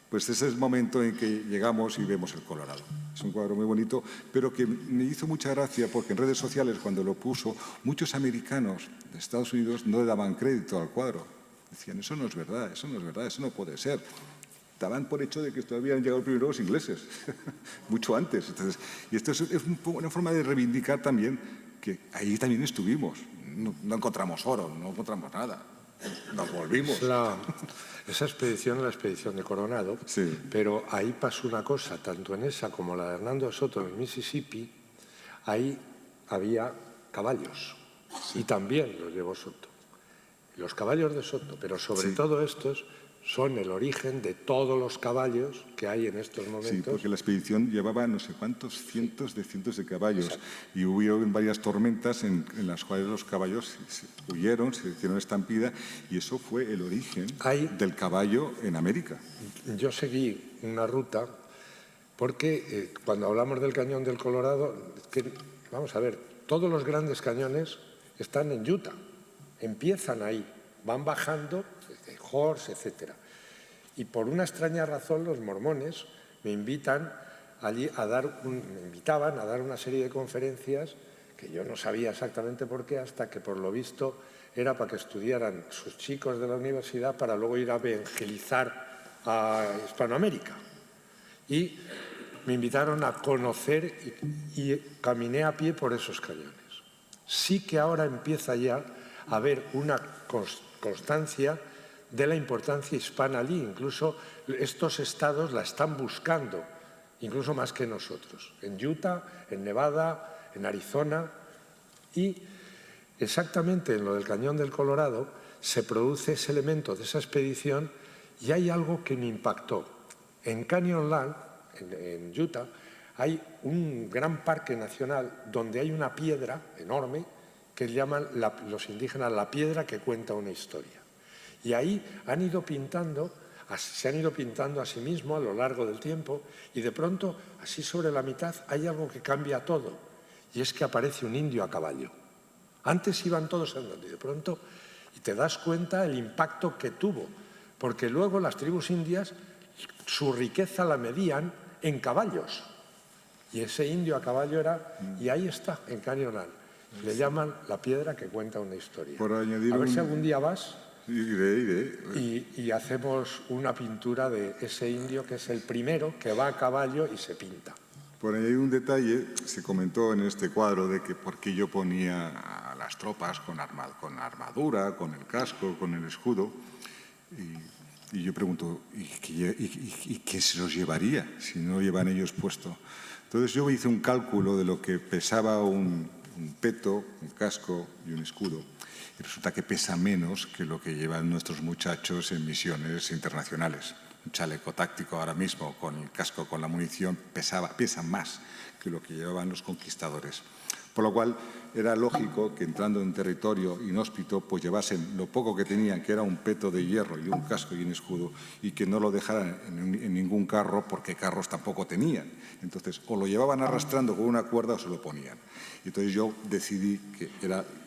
Pues ese es el momento en que llegamos y vemos el Colorado. Es un cuadro muy bonito, pero que me hizo mucha gracia porque en redes sociales, cuando lo puso, muchos americanos de Estados Unidos no le daban crédito al cuadro. Decían, eso no es verdad, eso no es verdad, eso no puede ser. Daban por hecho de que todavía han llegado primero los ingleses, mucho antes. Entonces, y esto es una forma de reivindicar también que ahí también estuvimos. No encontramos oro, no encontramos nada. Nos volvimos. Esa expedición es la expedición de Coronado, sí. Pero ahí pasó una cosa, tanto en esa como la de Hernando Soto en el Mississippi, ahí había caballos. y también los llevó Soto. Los caballos de Soto, pero sobre todo estos, son el origen de todos los caballos que hay en estos momentos. Sí, porque la expedición llevaba no sé cuántos cientos de caballos. Exacto. Y hubo varias tormentas en las cuales los caballos huyeron, se hicieron estampida, y eso fue el origen del caballo en América. Yo seguí una ruta porque cuando hablamos del cañón del Colorado, vamos a ver, todos los grandes cañones están en Utah, empiezan ahí, van bajando, Horse, etc. Y por una extraña razón los mormones me invitaban a dar una serie de conferencias que yo no sabía exactamente por qué, hasta que por lo visto era para que estudiaran sus chicos de la universidad para luego ir a evangelizar a Hispanoamérica. Y me invitaron a conocer y caminé a pie por esos cañones. Sí que ahora empieza ya a haber una constancia de la importancia hispana allí. Incluso estos estados la están buscando, incluso más que nosotros. En Utah, en Nevada, en Arizona. Y exactamente en lo del Cañón del Colorado se produce ese elemento de esa expedición y hay algo que me impactó. En Canyonland, en Utah, hay un gran parque nacional donde hay una piedra enorme que llaman los indígenas la piedra que cuenta una historia. Y ahí se han ido pintando a sí mismos a lo largo del tiempo y de pronto, así sobre la mitad, hay algo que cambia todo y es que aparece un indio a caballo. Antes iban todos andando y de pronto y te das cuenta el impacto que tuvo, porque luego las tribus indias su riqueza la medían en caballos y ese indio a caballo era, y ahí está, en Canyonland. Le llaman la piedra que cuenta una historia. Por añadir a ver si algún día vas. Iré. Y hacemos una pintura de ese indio que es el primero que va a caballo y se pinta. Por ahí hay un detalle, se comentó en este cuadro de que por qué yo ponía a las tropas con armadura, con el casco, con el escudo. Y yo pregunto, ¿y qué se los llevaría si no lo llevan ellos puesto? Entonces yo hice un cálculo de lo que pesaba un peto, un casco y un escudo. Y resulta que pesa menos que lo que llevan nuestros muchachos en misiones internacionales. Un chaleco táctico ahora mismo con el casco, con la munición, pesa más que lo que llevaban los conquistadores. Por lo cual era lógico que entrando en territorio inhóspito pues llevasen lo poco que tenían, que era un peto de hierro y un casco y un escudo, y que no lo dejaran en ningún carro porque carros tampoco tenían. Entonces o lo llevaban arrastrando con una cuerda o se lo ponían. Entonces yo decidí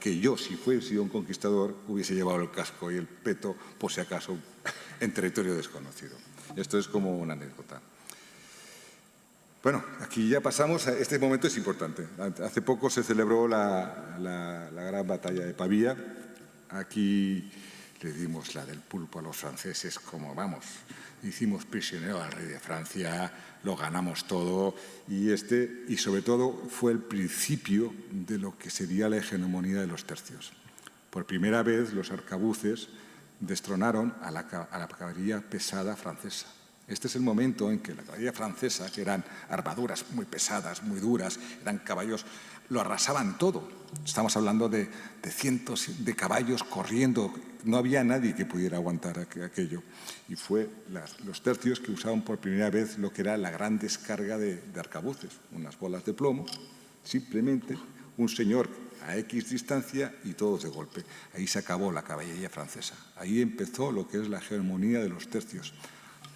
que yo, si fuese sido un conquistador, hubiese llevado el casco y el peto, por si acaso, en territorio desconocido. Esto es como una anécdota. Bueno, aquí ya pasamos, este momento es importante. Hace poco se celebró la gran batalla de Pavía. Aquí le dimos la del pulpo a los franceses, como vamos. Hicimos prisionero al rey de Francia, lo ganamos todo y sobre todo fue el principio de lo que sería la hegemonía de los tercios. Por primera vez los arcabuces destronaron a la caballería pesada francesa. Este es el momento en que la caballería francesa, que eran armaduras muy pesadas, muy duras, eran caballos, lo arrasaban todo. Estamos hablando de cientos de caballos corriendo. No había nadie que pudiera aguantar aquello. Y fue los tercios que usaron por primera vez lo que era la gran descarga de arcabuces, unas bolas de plomo, simplemente un señor a X distancia y todos de golpe. Ahí se acabó la caballería francesa. Ahí empezó lo que es la hegemonía de los tercios.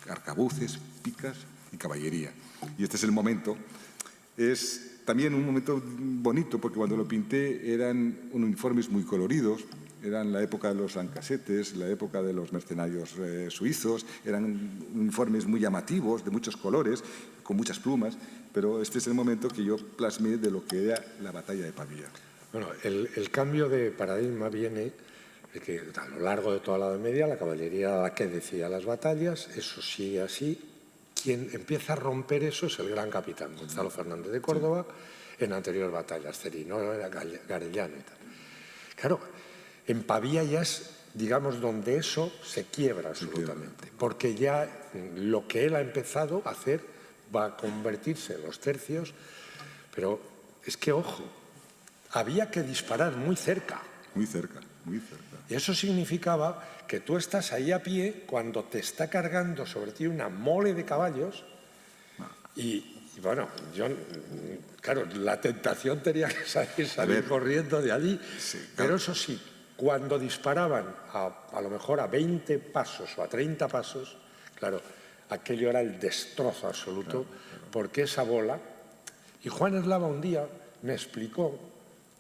Arcabuces, picas y caballería. Y este es el momento. Es también un momento bonito porque cuando lo pinté eran uniformes muy coloridos, eran la época de los lancasetes, la época de los mercenarios suizos, eran uniformes muy llamativos, de muchos colores, con muchas plumas, pero este es el momento que yo plasmé de lo que era la batalla de Pavía. Bueno, el cambio de paradigma viene de que a lo largo de toda la Edad Media la caballería era la que decía las batallas, eso sigue así. Quien empieza a romper eso es el gran capitán Gonzalo Fernández de Córdoba en anteriores batallas, Cerino, Garellano y tal. Claro, en Pavía ya es, digamos, donde eso se quiebra absolutamente, porque ya lo que él ha empezado a hacer va a convertirse en los tercios, pero es que, ojo, había que disparar muy cerca. Muy cerca, muy cerca. Y eso significaba que tú estás ahí a pie cuando te está cargando sobre ti una mole de caballos y bueno, claro, la tentación tenía que salir corriendo de allí, sí, claro. Pero eso sí, cuando disparaban a lo mejor a 20 pasos o a 30 pasos, claro, aquello era el destrozo absoluto, porque esa bola... Y Juan Eslava un día me explicó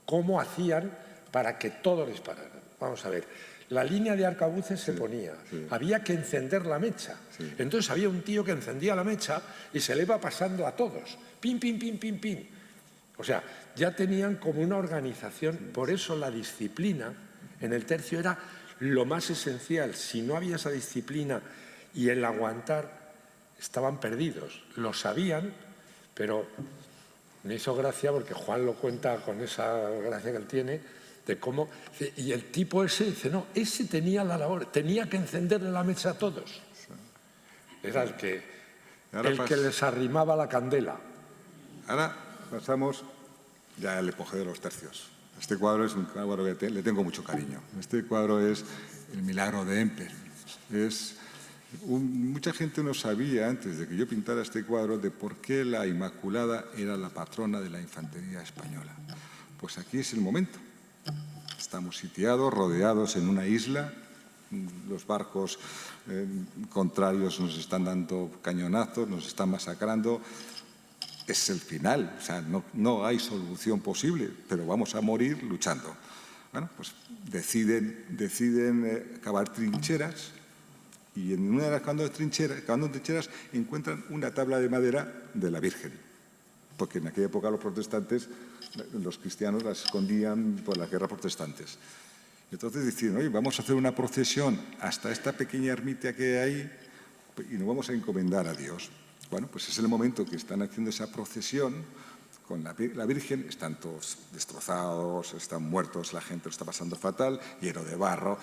cómo hacían para que todos dispararan. Vamos a ver, la línea de arcabuces se ponía, había que encender la mecha. Entonces había un tío que encendía la mecha y se le iba pasando a todos. Pim, pim, pim, pim, pim. O sea, ya tenían como una organización, por eso la disciplina en el tercio era lo más esencial. Si no había esa disciplina y el aguantar, estaban perdidos. Lo sabían, pero me hizo gracia porque Juan lo cuenta con esa gracia que él tiene, de cómo... Y el tipo ese dice, no, ese tenía la labor, tenía que encenderle la mecha a todos. Era el que les arrimaba la candela. Ahora pasamos ya al epoge de los tercios. Este cuadro es un cuadro que le tengo mucho cariño. Este cuadro es El milagro de Emper. Mucha gente no sabía, antes de que yo pintara este cuadro, de por qué la Inmaculada era la patrona de la infantería española. Pues aquí es el momento. Estamos sitiados, rodeados en una isla. Los barcos contrarios nos están dando cañonazos, nos están masacrando. Es el final, o sea, no hay solución posible, pero vamos a morir luchando. Bueno, pues deciden cavar trincheras y en una de las cavando trincheras encuentran una tabla de madera de la Virgen, porque en aquella época los protestantes, los cristianos las escondían por las guerras protestantes. Entonces deciden, oye, vamos a hacer una procesión hasta esta pequeña ermita que hay ahí y nos vamos a encomendar a Dios. Bueno, pues es el momento que están haciendo esa procesión con la Virgen, están todos destrozados, están muertos, la gente lo está pasando fatal, lleno de barro.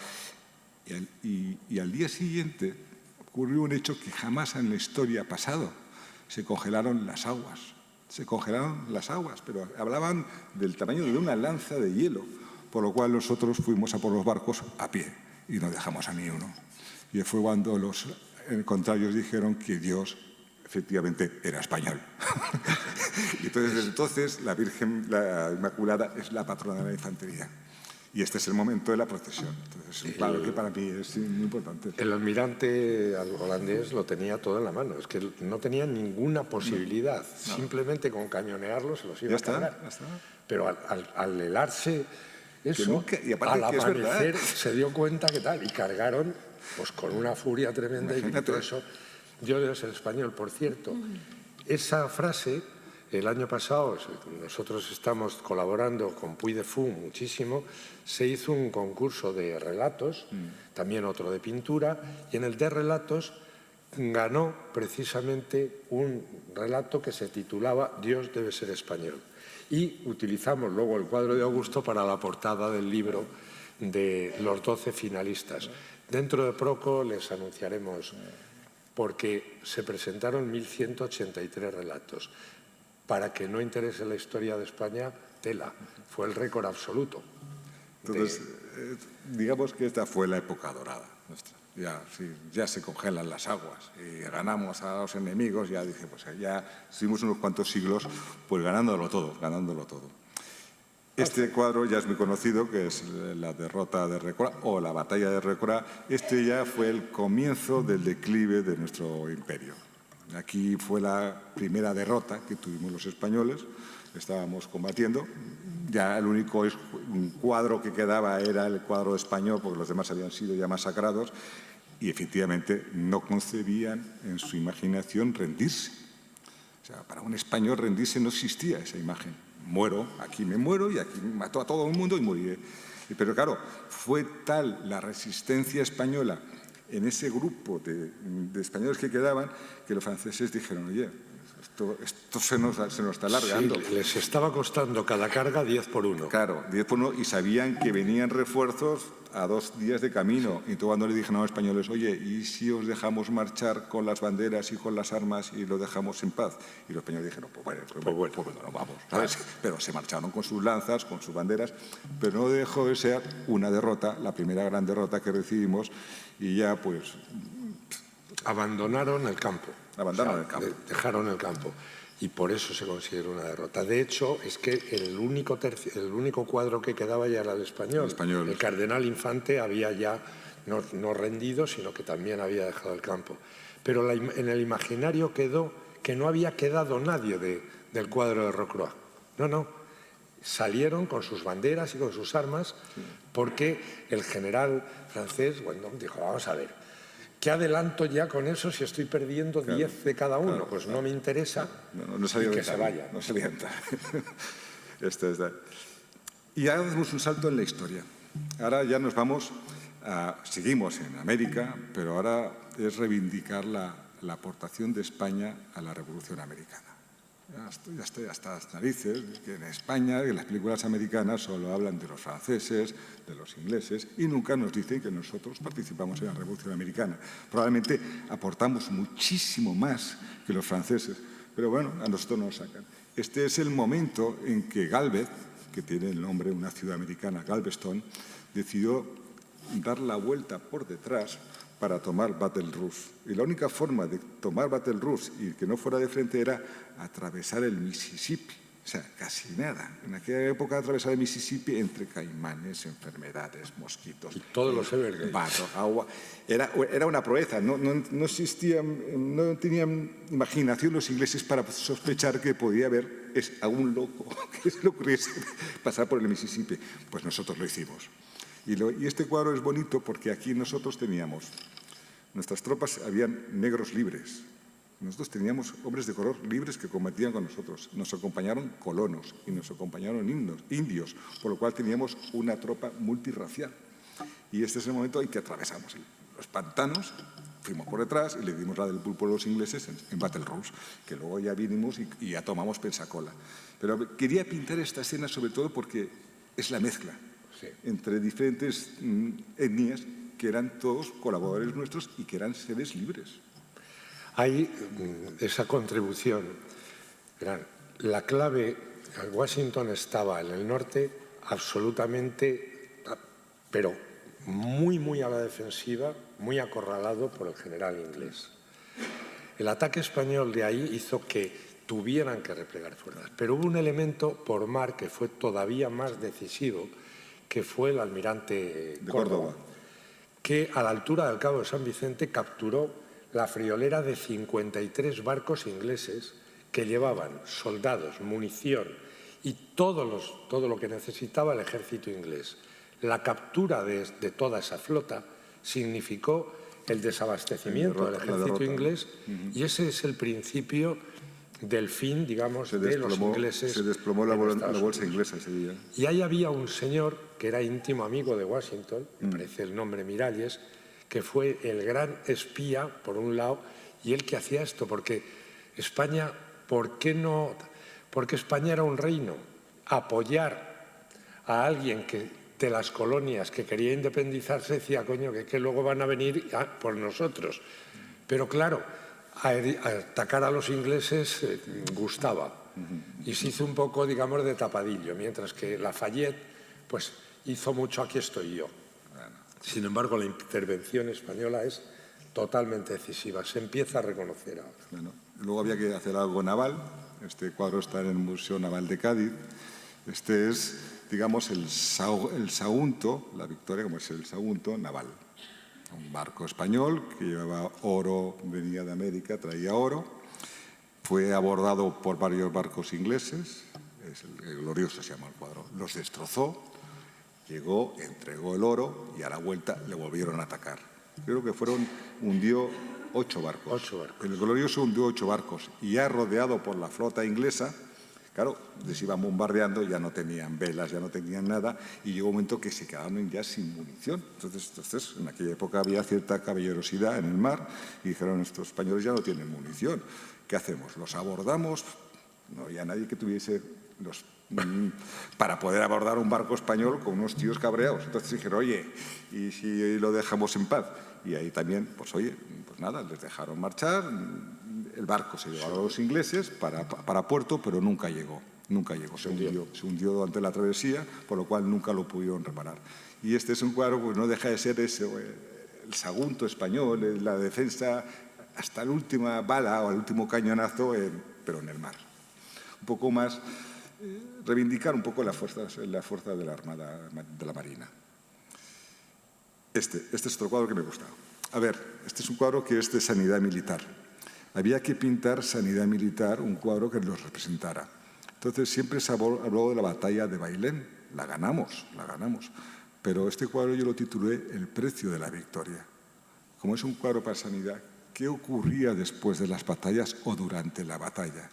Y al día siguiente ocurrió un hecho que jamás en la historia ha pasado. Se congelaron las aguas. Se congelaron las aguas, pero hablaban del tamaño de una lanza de hielo, por lo cual nosotros fuimos a por los barcos a pie y no dejamos a ni uno. Y fue cuando los contrarios dijeron que Dios efectivamente era español. Y entonces la Virgen, la Inmaculada, es la patrona de la infantería. Y este es el momento de la procesión. Entonces, claro que para mí es muy importante. El almirante holandés lo tenía todo en la mano. Es que no tenía ninguna posibilidad. No. Simplemente con cañonearlo se los iba a cargar. Ya está. Pero al helarse eso, al amanecer se dio cuenta que tal. Y cargaron pues con una furia tremenda. Imagínate. Y todo eso. Yo debo ser español, por cierto. Esa frase, el año pasado, nosotros estamos colaborando con Puy de Fou muchísimo, se hizo un concurso de relatos, también otro de pintura, y en el de relatos ganó precisamente un relato que se titulaba Dios debe ser español. Y utilizamos luego el cuadro de Augusto para la portada del libro de los 12 finalistas. Dentro de poco les anunciaremos, porque se presentaron 1.183 relatos. Para que no interese la historia de España, tela. Fue el récord absoluto. Entonces, digamos que esta fue la época dorada nuestra. Ya se congelan las aguas y ganamos a los enemigos. Ya dije, pues ya estuvimos unos cuantos siglos pues ganándolo todo. Este cuadro ya es muy conocido, que es la derrota de Récora o la batalla de Récora. Este ya fue el comienzo del declive de nuestro imperio. Aquí fue la primera derrota que tuvimos los españoles, estábamos combatiendo. Ya el único cuadro que quedaba era el cuadro español, porque los demás habían sido ya masacrados, y efectivamente no concebían en su imaginación rendirse. O sea, para un español rendirse no existía esa imagen. Muero, aquí me muero y aquí mato a todo el mundo y moriré. Pero claro, fue tal la resistencia española en ese grupo de españoles que quedaban que los franceses dijeron, oye, esto se nos está alargando. Sí, les estaba costando cada carga 10 por 1. Claro, 10 por 1, y sabían que venían refuerzos a 2 días de camino. Y todo cuando le dijeron a los españoles, oye, ¿y si os dejamos marchar con las banderas y con las armas y lo dejamos en paz? Y los españoles dijeron, pues bueno, vamos, ¿sabes? Pero se marcharon con sus lanzas, con sus banderas, pero no dejó de ser una derrota, la primera gran derrota que recibimos, y ya pues... Abandonaron el campo. Dejaron el campo. Y por eso se considera una derrota. De hecho, es que el único cuadro que quedaba ya era el español. El cardenal Infante había ya no rendido, sino que también había dejado el campo. Pero en el imaginario quedó que no había quedado nadie del cuadro de Rocroi. No. Salieron con sus banderas y con sus armas porque el general francés, bueno, dijo, vamos a ver, ¿qué adelanto ya con eso si estoy perdiendo 10 de cada uno? Pues no me interesa y que se vaya. No se alienta. Y ahora hacemos un salto en la historia. Ahora ya nos vamos, seguimos en América, pero ahora es reivindicar la aportación de España a la Revolución Americana. Ya estoy hasta las narices, que en España, en las películas americanas, solo hablan de los franceses, de los ingleses, y nunca nos dicen que nosotros participamos en la Revolución Americana. Probablemente aportamos muchísimo más que los franceses, pero bueno, a nosotros nos sacan. Este es el momento en que Gálvez, que tiene el nombre de una ciudad americana, Galveston, decidió dar la vuelta por detrás para tomar Baton Rouge. Y la única forma de tomar Baton Rouge y que no fuera de frente era atravesar el Mississippi. O sea, casi nada. En aquella época atravesar el Mississippi entre caimanes, enfermedades, mosquitos. Y todos los Everglades. Barro, agua. Era una proeza. No existían, no tenían imaginación los ingleses para sospechar que podía haber a un loco que se le ocurriese pasar por el Mississippi. Pues nosotros lo hicimos. Y este cuadro es bonito porque aquí nosotros teníamos, nuestras tropas habían negros libres, nosotros teníamos hombres de color libres que combatían con nosotros, nos acompañaron colonos y nos acompañaron indios, por lo cual teníamos una tropa multirracial. Y este es el momento en que atravesamos los pantanos, fuimos por detrás y le dimos la del pulpo a los ingleses en Baton Rouge, que luego ya vinimos y ya tomamos Pensacola. Pero quería pintar esta escena sobre todo porque es la mezcla entre diferentes etnias que eran todos colaboradores nuestros y que eran seres libres. Hay esa contribución. La clave, Washington estaba en el norte absolutamente, pero muy a la defensiva, muy acorralado por el general inglés. El ataque español de ahí hizo que tuvieran que replegar fuerzas, pero hubo un elemento por mar que fue todavía más decisivo, que fue el almirante Córdoba, que a la altura del Cabo de San Vicente capturó la friolera de 53 barcos ingleses que llevaban soldados, munición y todo lo que necesitaba el ejército inglés. La captura de toda esa flota significó el desabastecimiento del ejército inglés y ese es el principio del fin, digamos, de los ingleses. Se desplomó la bolsa inglesa ese día. Y ahí había un señor que era íntimo amigo de Washington, me parece el nombre Miralles, que fue el gran espía, por un lado, y él que hacía esto, porque España, porque España era un reino, apoyar a alguien de las colonias que quería independizarse, decía, coño, que luego van a venir por nosotros. Pero claro, a atacar a los ingleses gustaba y se hizo un poco, digamos, de tapadillo, mientras que Lafayette pues hizo mucho aquí estoy yo. Sin embargo, la intervención española es totalmente decisiva, se empieza a reconocer ahora. Bueno, luego había que hacer algo naval, este cuadro está en el Museo Naval de Cádiz, este es, digamos, el Sagunto, la Victoria, como es el Sagunto naval. Un barco español que llevaba oro, venía de América, traía oro, fue abordado por varios barcos ingleses, el Glorioso se llama el cuadro, los destrozó, llegó, entregó el oro y a la vuelta le volvieron a atacar. Creo que hundió 8 barcos. El Glorioso hundió 8 barcos y ya rodeado por la flota inglesa, claro, les iban bombardeando, ya no tenían velas, ya no tenían nada y llegó un momento que se quedaron ya sin munición. Entonces, en aquella época había cierta caballerosidad en el mar y dijeron, estos españoles ya no tienen munición. ¿Qué hacemos? ¿Los abordamos? No había nadie que tuviese los para poder abordar un barco español con unos tíos cabreados. Entonces dijeron, oye, ¿y si lo dejamos en paz? Y ahí también, pues oye, pues nada, les dejaron marchar, el barco se llevó a los ingleses para puerto, pero nunca llegó. Nunca llegó, se hundió durante la travesía, por lo cual nunca lo pudieron reparar. Y este es un cuadro, pues no deja de ser ese, el Sagunto español, la defensa hasta la última bala o el último cañonazo, pero en el mar. Un poco más, reivindicar un poco la fuerza de la Armada, de la Marina. Este es otro cuadro que me gusta. A ver, este es un cuadro que es de sanidad militar. Había que pintar sanidad militar, un cuadro que los representara. Entonces siempre se habló de la batalla de Bailén. La ganamos. Pero este cuadro yo lo titulé El precio de la victoria. Como es un cuadro para sanidad, ¿qué ocurría después de las batallas o durante la batalla?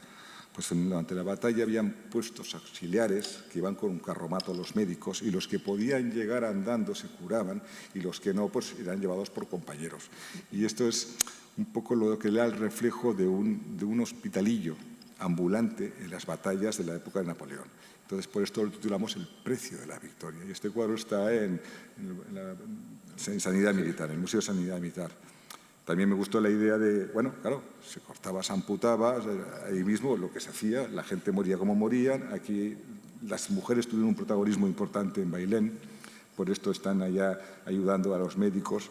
Pues durante la batalla habían puestos auxiliares que iban con un carromato los médicos y los que podían llegar andando se curaban y los que no, pues eran llevados por compañeros. Y esto es un poco lo que le da el reflejo de un hospitalillo ambulante en las batallas de la época de Napoleón. Entonces, por esto lo titulamos El precio de la victoria. Y este cuadro está en Sanidad Militar, en el Museo de Sanidad Militar. También me gustó la idea de, bueno, claro, se cortaba, se amputaba, ahí mismo lo que se hacía, la gente moría como morían. Aquí las mujeres tuvieron un protagonismo importante en Bailén, por esto están allá ayudando a los médicos.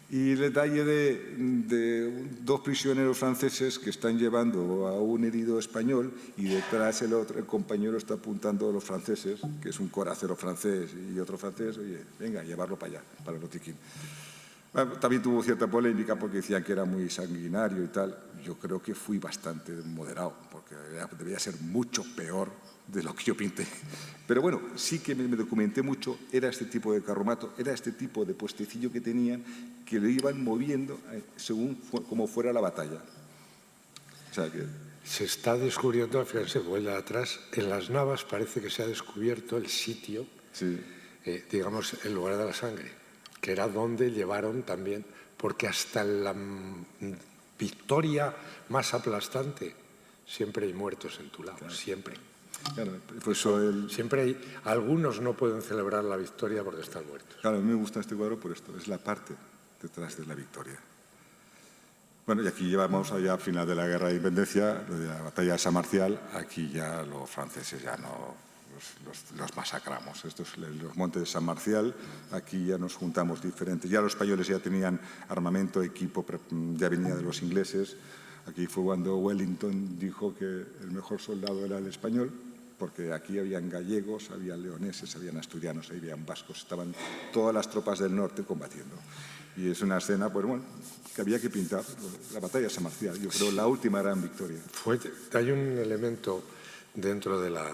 Y el detalle de dos prisioneros franceses que están llevando a un herido español y detrás el compañero está apuntando a los franceses, que es un coracero francés y otro francés, oye, venga, llevarlo para allá, para el botiquín. También tuvo cierta polémica porque decían que era muy sanguinario y tal. Yo creo que fui bastante moderado, porque debía ser mucho peor de lo que yo pinté. Pero bueno, sí que me documenté mucho, era este tipo de carromato, era este tipo de puestecillo que tenían, que lo iban moviendo según como fuera la batalla. O sea que... Se está descubriendo, fíjense, vuelve atrás, en las Navas parece que se ha descubierto el sitio, sí. Digamos, el lugar de la sangre, que era donde llevaron también, porque hasta la victoria más aplastante siempre hay muertos en tu lado, claro. Siempre. Claro, pues siempre hay, algunos no pueden celebrar la victoria porque están muertos. Claro, a mí me gusta este cuadro por esto, es la parte detrás de la victoria. Bueno, y aquí llevamos allá al final de la Guerra de Independencia, de la batalla de San Marcial, aquí ya los franceses ya no los masacramos. Estos los montes de San Marcial, aquí ya nos juntamos diferentes. Ya los españoles ya tenían armamento, equipo, ya venía de los ingleses. Aquí fue cuando Wellington dijo que el mejor soldado era el español, porque aquí habían gallegos, había leoneses, habían asturianos, habían vascos, estaban todas las tropas del norte combatiendo. Y es una escena, pues bueno, que había que pintar, la batalla de San Marcial, yo creo la última gran victoria. Hay un elemento dentro de la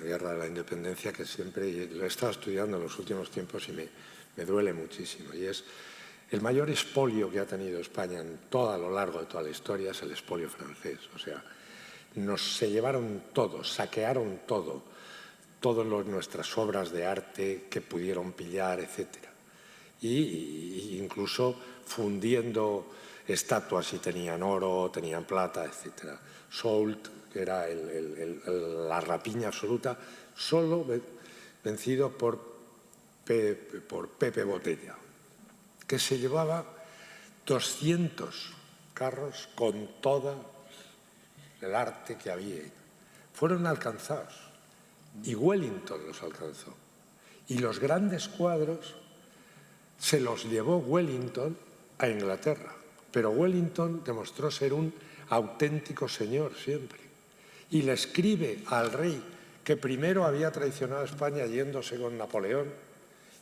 Guerra de la Independencia que siempre lo he estado estudiando en los últimos tiempos y me duele muchísimo, y es el mayor expolio que ha tenido España a lo largo de toda la historia es el expolio francés. O sea, se llevaron todo, saquearon todo, todas nuestras obras de arte que pudieron pillar, etc. Y incluso fundiendo estatuas si tenían oro, tenían plata, etc. Soult, que era la rapiña absoluta, solo vencido por Pepe Botella, que se llevaba 200 carros con todo el arte que había. Fueron alcanzados y Wellington los alcanzó. Y los grandes cuadros se los llevó Wellington a Inglaterra. Pero Wellington demostró ser un auténtico señor siempre. Y le escribe al rey que primero había traicionado a España yéndose con Napoleón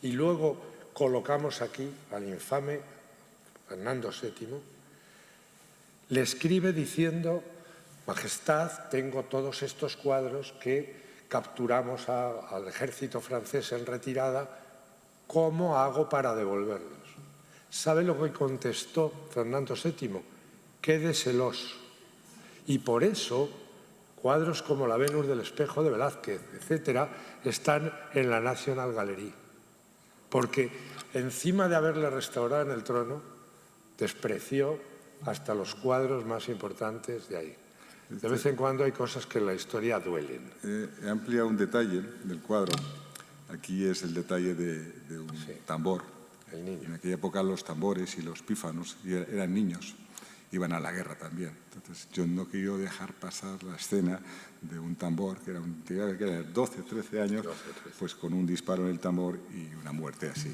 y luego colocamos aquí al infame Fernando VII, le escribe diciendo: Majestad, tengo todos estos cuadros que capturamos al ejército francés en retirada, ¿cómo hago para devolverlos? ¿Sabe lo que contestó Fernando VII? Quédeselos. Y por eso cuadros como la Venus del Espejo de Velázquez, etcétera, están en la National Gallery. Porque encima de haberle restaurado en el trono, despreció hasta los cuadros más importantes de ahí. De vez en cuando hay cosas que en la historia duelen. He ampliado un detalle del cuadro. Aquí es el detalle de un tambor. El niño. En aquella época los tambores y los pífanos eran niños, iban a la guerra también. Entonces yo no quería dejar pasar la escena de un tambor, que era un tío que era de 12, 13 años, pues con un disparo en el tambor y una muerte así.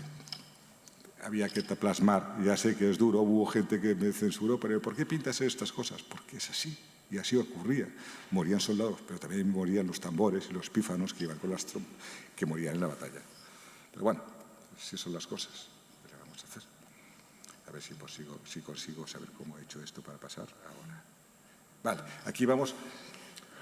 Había que plasmar, ya sé que es duro, hubo gente que me censuró, pero ¿por qué pintas estas cosas? Porque es así, y así ocurría. Morían soldados, pero también morían los tambores y los pífanos que iban con las trompas, que morían en la batalla. Pero bueno, así son las cosas. ¿Qué vamos a hacer? A ver si consigo saber cómo he hecho esto para pasar ahora. Vale, aquí vamos.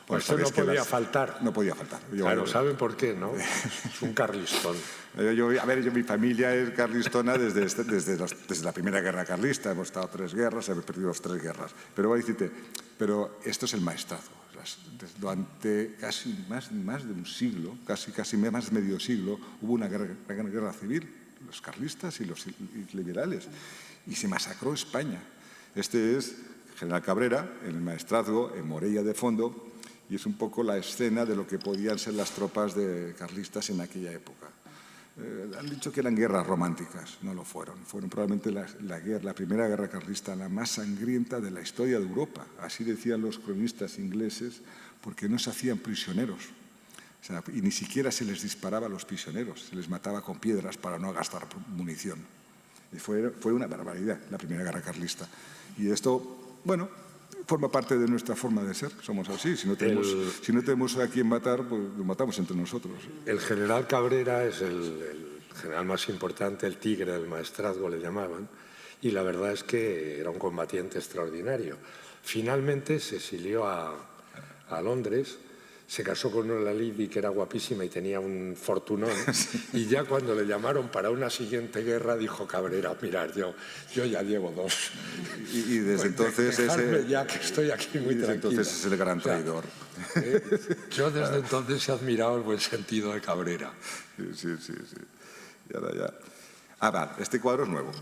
Pues esto no podía faltar. No podía faltar. Claro, ¿saben por qué, no? Es un carlistón. Mi familia es carlistona desde la primera guerra carlista. Hemos estado 3 guerras, hemos perdido las 3 guerras. Pero voy a decirte, pero esto es el maestrazgo. Durante casi más de un siglo, casi más de medio siglo, hubo una guerra civil, los carlistas y los liberales, y se masacró España. Este es General Cabrera, en el maestrazgo, en Morella de Fondo, y es un poco la escena de lo que podían ser las tropas carlistas en aquella época. Han dicho que eran guerras románticas, no lo fueron. Fueron probablemente la primera guerra carlista, la más sangrienta de la historia de Europa. Así decían los cronistas ingleses, porque no se hacían prisioneros. O sea, y ni siquiera se les disparaba a los prisioneros, se les mataba con piedras para no gastar munición. Y fue una barbaridad la primera guerra carlista. Y esto, bueno, forma parte de nuestra forma de ser. Somos así. Si no tenemos a quien matar, pues lo matamos entre nosotros. El general Cabrera es el general más importante, el tigre del maestrazgo le llamaban, y la verdad es que era un combatiente extraordinario. Finalmente se exilió a Londres, se casó con una Lady que era guapísima y tenía un fortunón, y ya cuando le llamaron para una siguiente guerra dijo Cabrera, mirad, yo ya llevo 2. Y desde entonces ya que estoy aquí muy tranquilo. Entonces es el gran traidor. Yo desde entonces he admirado el buen sentido de Cabrera. Sí. Y ahora ya. Vale, este cuadro es nuevo.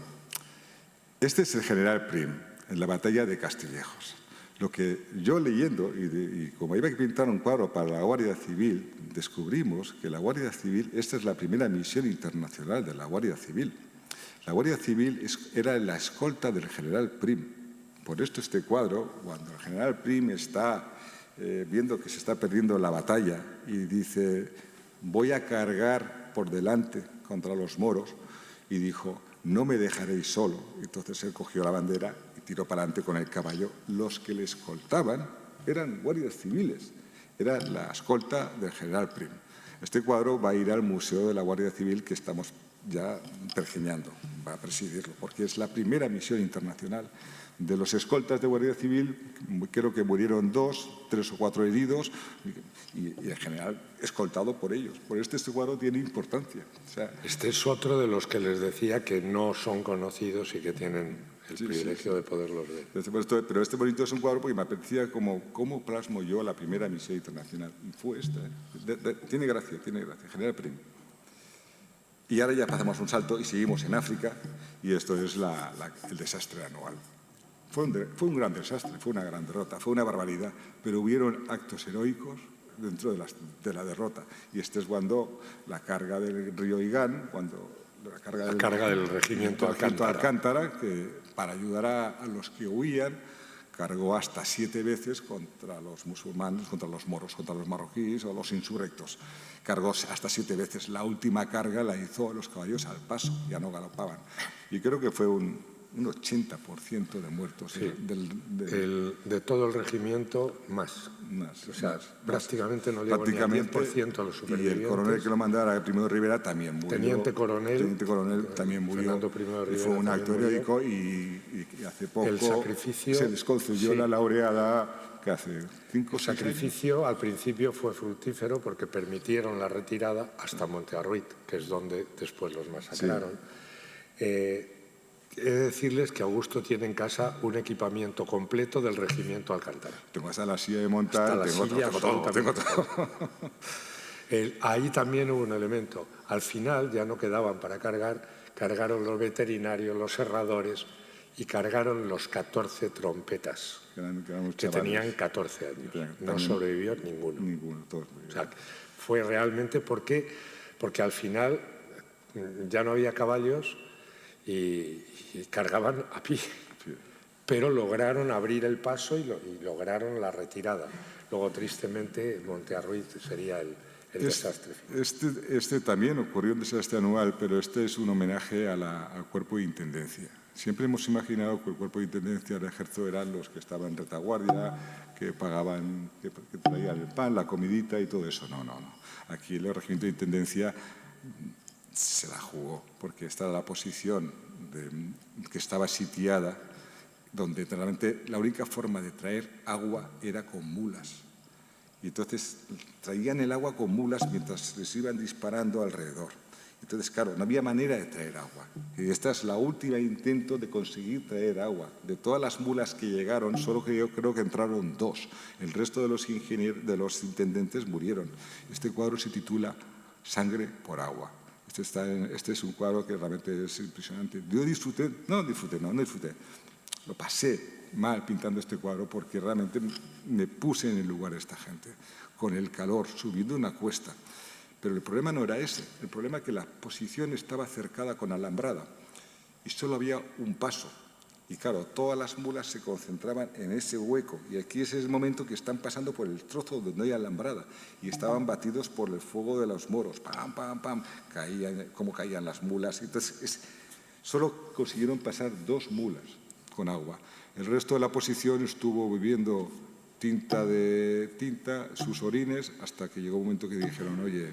Este es el general Prim, en la batalla de Castillejos. Lo que yo leyendo, y como iba a pintar un cuadro para la Guardia Civil, descubrimos que la Guardia Civil, esta es la primera misión internacional de la Guardia Civil. La Guardia Civil era la escolta del general Prim. Por esto este cuadro, cuando el general Prim está viendo que se está perdiendo la batalla y dice, voy a cargar por delante contra los moros, y dijo, no me dejaréis solo. Entonces él cogió la bandera y tiró para adelante con el caballo. Los que le escoltaban eran guardias civiles, era la escolta del general Prim. Este cuadro va a ir al Museo de la Guardia Civil que estamos ya pergeñando, va a presidirlo, porque es la primera misión internacional. De los escoltas de Guardia Civil, creo que murieron 2, 3 o 4 heridos y en general escoltado por ellos. Por este cuadro tiene importancia. O sea, este es otro de los que les decía que no son conocidos y que tienen el privilegio de poderlos ver. Pero este bonito es un cuadro porque me apetecía cómo plasmo yo la primera misión internacional. Y fue esta. Tiene gracia, General Prim. Y ahora ya pasamos un salto y seguimos en África, y esto es el desastre anual. Fue un gran desastre, fue una gran derrota, fue una barbaridad, pero hubieron actos heroicos dentro de la derrota. Y este es cuando la carga del río Igán, la carga del regimiento Alcántara, que para ayudar a los que huían, cargó hasta 7 veces contra los musulmanes, contra los moros, contra los marroquíes o los insurrectos. Cargó hasta 7 veces. La última carga la hizo los caballos al paso, ya no galopaban. Y creo que fue un 80% de muertos. Sí, de todo el regimiento, más. O sea, prácticamente no llegó ni al 10% a los supervivientes. Y el coronel que lo mandara, el Primo de Rivera, también murió. Teniente coronel también murió. Y fue un acto heroico y hace poco se les concedió la laureada que hace 5 o 6 años. El sacrificio al principio fue fructífero porque permitieron la retirada hasta Montearruit, que es donde después los masacraron. He de decirles que Augusto tiene en casa un equipamiento completo del regimiento Alcántara. Tengo hasta la silla de montar, tengo todo. Ahí también hubo un elemento. Al final ya no quedaban para cargar, cargaron los veterinarios, los herradores y cargaron los 14 trompetas. que tenían 14 años. No sobrevivió ninguno. Ninguno, todos. O sea, fue realmente porque al final ya no había caballos y cargaban a pie. Sí. Pero lograron abrir el paso y lograron la retirada. Luego, tristemente, Montearruiz sería el desastre. Este también ocurrió un desastre anual, pero este es un homenaje al cuerpo de intendencia. Siempre hemos imaginado que el cuerpo de intendencia del ejército eran los que estaban en retaguardia, que pagaban, que traían el pan, la comidita y todo eso. No. Aquí el regimiento de intendencia se la jugó, porque esta era la posición que estaba sitiada, donde realmente la única forma de traer agua era con mulas. Y entonces traían el agua con mulas mientras les iban disparando alrededor. Entonces, claro, no había manera de traer agua. Y esta es la última intento de conseguir traer agua. De todas las mulas que llegaron, solo que yo creo que entraron 2. El resto de los ingenieros, de los intendentes murieron. Este cuadro se titula Sangre por agua. Este es un cuadro que realmente es impresionante. Yo disfruté. Lo pasé mal pintando este cuadro porque realmente me puse en el lugar de esta gente, con el calor, subiendo una cuesta. Pero el problema no era ese. El problema es que la posición estaba cercada con alambrada y solo había un paso. Y claro, todas las mulas se concentraban en ese hueco. Y aquí es el momento que están pasando por el trozo donde no hay alambrada. Y estaban batidos por el fuego de los moros. ¡Pam, pam, pam! Cómo caían las mulas. Entonces, solo consiguieron pasar 2 mulas con agua. El resto de la posición estuvo bebiendo tinta, sus orines, hasta que llegó un momento que dijeron, oye,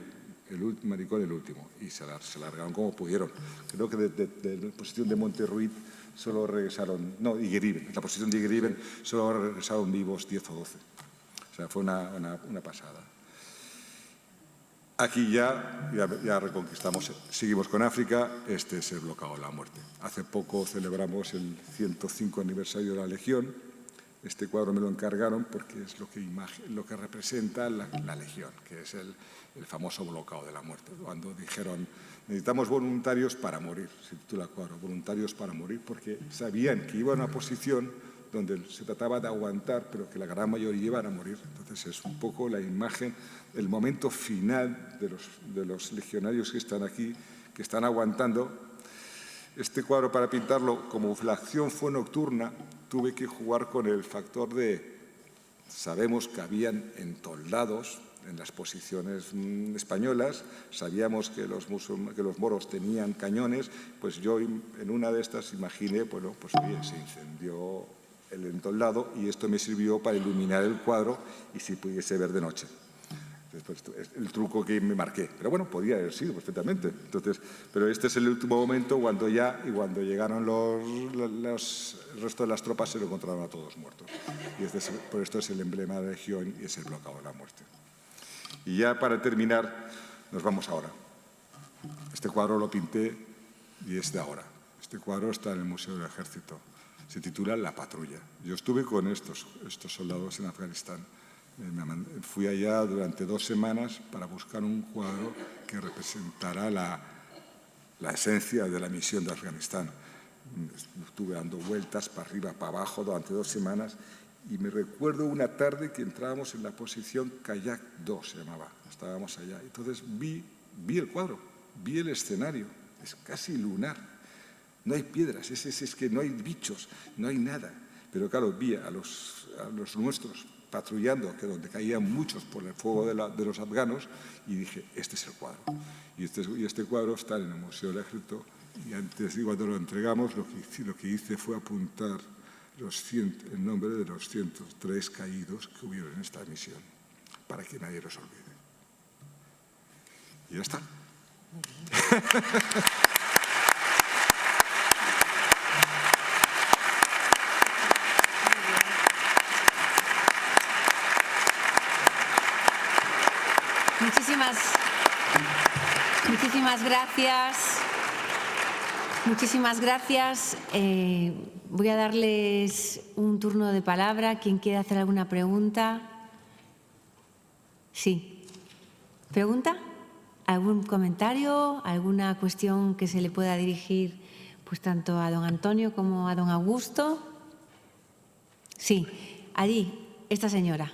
maricón el último, y se largaron como pudieron. Creo que de la posición de Montearruiz solo regresaron, no, Igueriben, la posición de Igueriben solo regresaron vivos 10 o 12. O sea, fue una pasada. Aquí ya reconquistamos, seguimos con África, este es el bloqueo de la muerte. Hace poco celebramos el 105 aniversario de la Legión. Este cuadro me lo encargaron porque es lo que representa la Legión, que es el famoso bloqueo de la muerte. Cuando dijeron, necesitamos voluntarios para morir, se titula el cuadro, voluntarios para morir, porque sabían que iba a una posición donde se trataba de aguantar, pero que la gran mayoría iban a morir. Entonces es un poco la imagen, el momento final de los legionarios que están aquí, que están aguantando. Este cuadro, para pintarlo, como la acción fue nocturna, tuve que jugar con el factor de... Sabemos que habían entoldados en las posiciones españolas, sabíamos que los moros tenían cañones, pues yo en una de estas imaginé, bueno, pues oye, se incendió el entoldado y esto me sirvió para iluminar el cuadro y si pudiese ver de noche. Entonces, es el truco que me marqué. Pero bueno, podía haber sido perfectamente. Entonces, pero este es el último momento cuando llegaron el resto de las tropas se lo encontraron a todos muertos. Y por esto es el emblema de la Legión y es el bloqueo de la muerte. Y ya para terminar, nos vamos ahora. Este cuadro lo pinté y es de ahora. Este cuadro está en el Museo del Ejército. Se titula La patrulla. Yo estuve con estos soldados en Afganistán. Fui allá durante 2 semanas para buscar un cuadro que representara la esencia de la misión de Afganistán. Estuve dando vueltas para arriba, para abajo durante 2 semanas y me recuerdo una tarde que entrábamos en la posición Kayak 2, se llamaba. Estábamos allá. Entonces vi el cuadro, vi el escenario. Es casi lunar. No hay piedras, es que no hay bichos, no hay nada. Pero claro, vi a los nuestros patrullando, que donde caían muchos por el fuego de los afganos, y dije, este es el cuadro. Y este cuadro está en el Museo del Ejército, y antes, cuando lo entregamos, lo que hice fue apuntar el nombre de los 103 caídos que hubieron en esta misión, para que nadie los olvide. Y ya está. Muchísimas gracias. Muchísimas gracias. Voy a darles un turno de palabra. ¿Quién quiere hacer alguna pregunta? Sí. ¿Pregunta? ¿Algún comentario? ¿Alguna cuestión que se le pueda dirigir pues tanto a don Antonio como a don Augusto? Sí, allí, esta señora.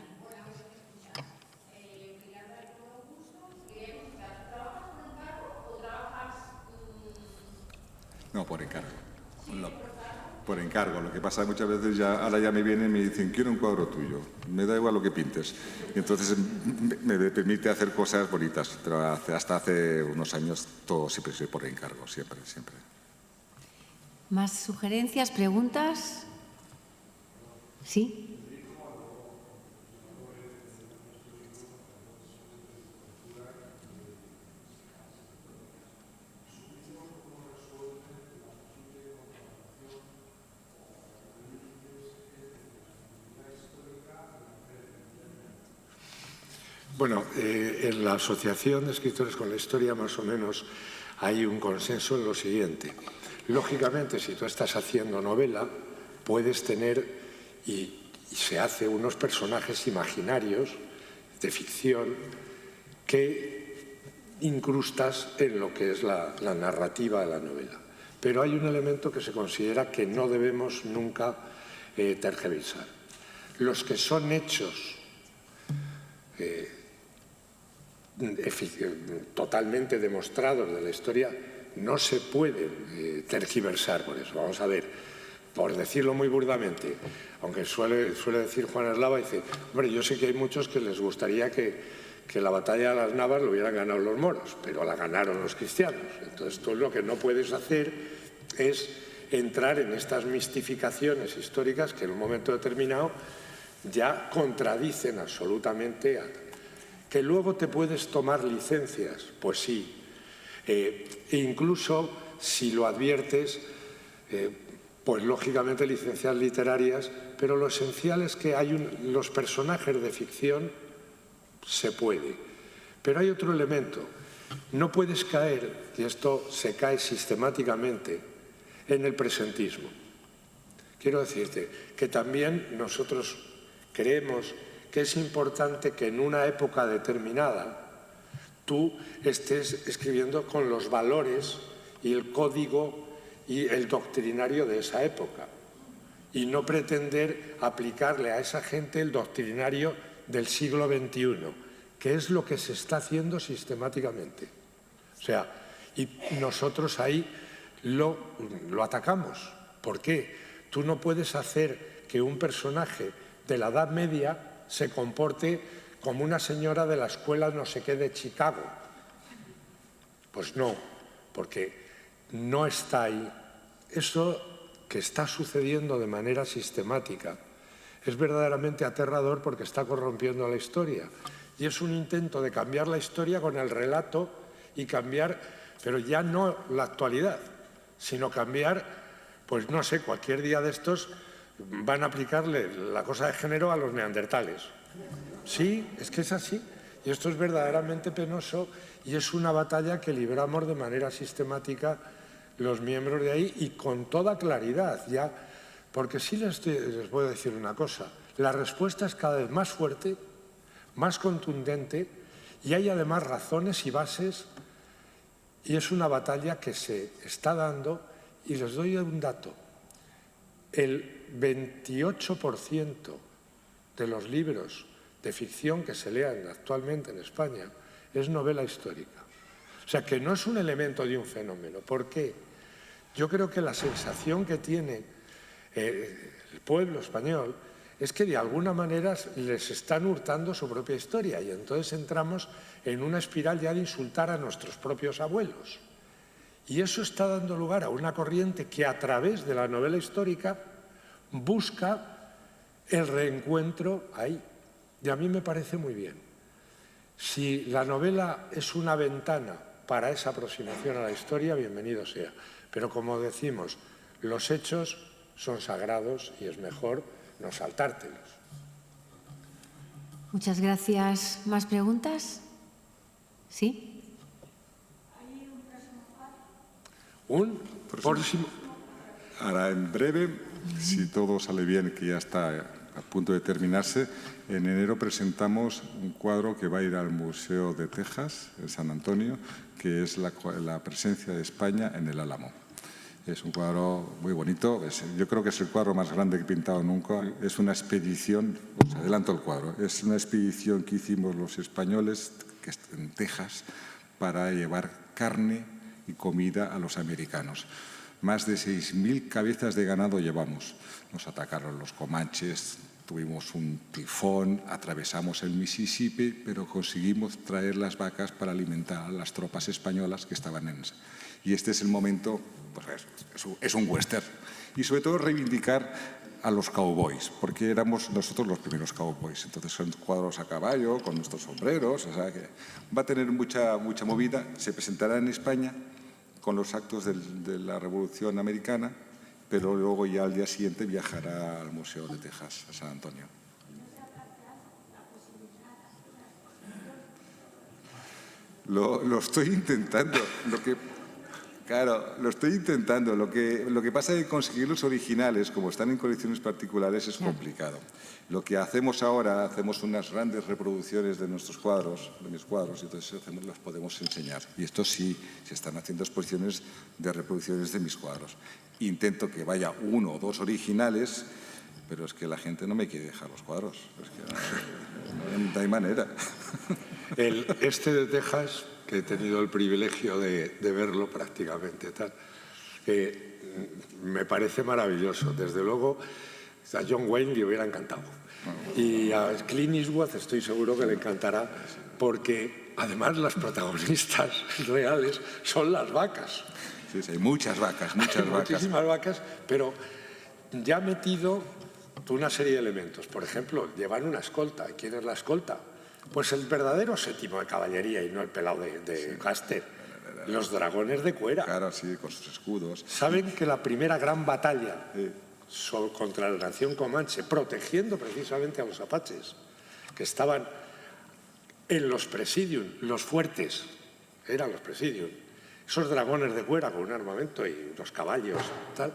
No, por encargo. Por encargo. Lo que pasa es que muchas veces ahora ya me vienen y me dicen, quiero un cuadro tuyo. Me da igual lo que pintes. Y entonces me permite hacer cosas bonitas. Pero hasta hace unos años todo siempre soy por encargo, siempre. ¿Más sugerencias, preguntas? ¿Sí? Bueno, en la Asociación de Escritores con la Historia más o menos hay un consenso en lo siguiente. Lógicamente, si tú estás haciendo novela, puedes tener, y se hace, unos personajes imaginarios de ficción que incrustas en lo que es la narrativa de la novela. Pero hay un elemento que se considera que no debemos nunca tergiversar. Los que son hechos totalmente demostrados de la historia no se pueden tergiversar por eso. Vamos a ver, por decirlo muy burdamente, aunque suele decir Juan Eslava, dice, hombre, yo sé que hay muchos que les gustaría que la batalla de las Navas lo hubieran ganado los moros, pero la ganaron los cristianos. Entonces tú lo que no puedes hacer es entrar en estas mistificaciones históricas que en un momento determinado ya contradicen absolutamente a... ¿Que luego te puedes tomar licencias? Pues sí. E incluso, si lo adviertes, pues lógicamente licencias literarias, pero lo esencial es que los personajes de ficción se puede. Pero hay otro elemento. No puedes caer, y esto se cae sistemáticamente, en el presentismo. Quiero decirte que también nosotros creemos que es importante que en una época determinada tú estés escribiendo con los valores y el código y el doctrinario de esa época y no pretender aplicarle a esa gente el doctrinario del siglo XXI, que es lo que se está haciendo sistemáticamente. O sea, y nosotros ahí lo atacamos. ¿Por qué? Tú no puedes hacer que un personaje de la Edad Media se comporte como una señora de la escuela no sé qué de Chicago. Pues no, porque no está ahí. Eso que está sucediendo de manera sistemática es verdaderamente aterrador porque está corrompiendo la historia. Y es un intento de cambiar la historia con el relato y cambiar, pero ya no la actualidad, sino cambiar, pues no sé, cualquier día de estos van a aplicarle la cosa de género a los neandertales. Sí, es que es así. Y esto es verdaderamente penoso y es una batalla que libramos de manera sistemática los miembros de ahí y con toda claridad ya. Porque sí les voy a decir una cosa. La respuesta es cada vez más fuerte, más contundente y hay además razones y bases y es una batalla que se está dando y les doy un dato. El 28% de los libros de ficción que se lean actualmente en España es novela histórica. O sea, que no es un elemento de un fenómeno. ¿Por qué? Yo creo que la sensación que tiene el pueblo español es que de alguna manera les están hurtando su propia historia y entonces entramos en una espiral ya de insultar a nuestros propios abuelos. Y eso está dando lugar a una corriente que a través de la novela histórica busca el reencuentro ahí. Y a mí me parece muy bien. Si la novela es una ventana para esa aproximación a la historia, bienvenido sea. Pero como decimos, los hechos son sagrados y es mejor no saltártelos. Muchas gracias. ¿Más preguntas? ¿Sí? Un próximo. Ahora, en breve, si todo sale bien, que ya está a punto de terminarse, en enero presentamos un cuadro que va a ir al Museo de Texas, en San Antonio, que es la presencia de España en el Álamo. Es un cuadro muy bonito, yo creo que es el cuadro más grande que he pintado nunca. Es una expedición, os adelanto el cuadro, es una expedición que hicimos los españoles en Texas para llevar carne y comida a los americanos. Más de 6.000 cabezas de ganado llevamos. Nos atacaron los comanches, tuvimos un tifón, atravesamos el Mississippi, pero conseguimos traer las vacas para alimentar a las tropas españolas que estaban en... Y este es el momento, pues es un western. Y sobre todo reivindicar a los cowboys, porque éramos nosotros los primeros cowboys. Entonces son cuadros a caballo, con nuestros sombreros, o sea que va a tener mucha movida. Se presentará en España con los actos de la Revolución Americana, pero luego ya al día siguiente viajará al Museo de Texas, a San Antonio. Lo estoy intentando. Lo estoy intentando. Lo que pasa es que conseguir los originales, como están en colecciones particulares, es complicado. Lo que hacemos ahora, hacemos unas grandes reproducciones de nuestros cuadros, de mis cuadros, y entonces los podemos enseñar. Y esto sí, se están haciendo exposiciones de reproducciones de mis cuadros. Intento que vaya 1 o 2 originales, pero es que la gente no me quiere dejar los cuadros. Es que no hay manera. Este de Texas, que he tenido el privilegio de verlo prácticamente, me parece maravilloso. Desde luego, a John Wayne le hubiera encantado. Y a Clint Eastwood estoy seguro que le encantará, porque además las protagonistas reales son las vacas. Sí, hay muchas vacas, muchísimas vacas, pero ya ha metido una serie de elementos. Por ejemplo, llevar una escolta. ¿Quién es la escolta? Pues el verdadero séptimo de caballería y no el pelado de Custer. Los dragones de Cuera. Claro, sí, con sus escudos. Saben que la primera gran batalla contra la nación comanche, protegiendo precisamente a los apaches, que estaban en los presidium, los fuertes, eran los presidium, esos dragones de Cuera con un armamento y unos caballos, tal,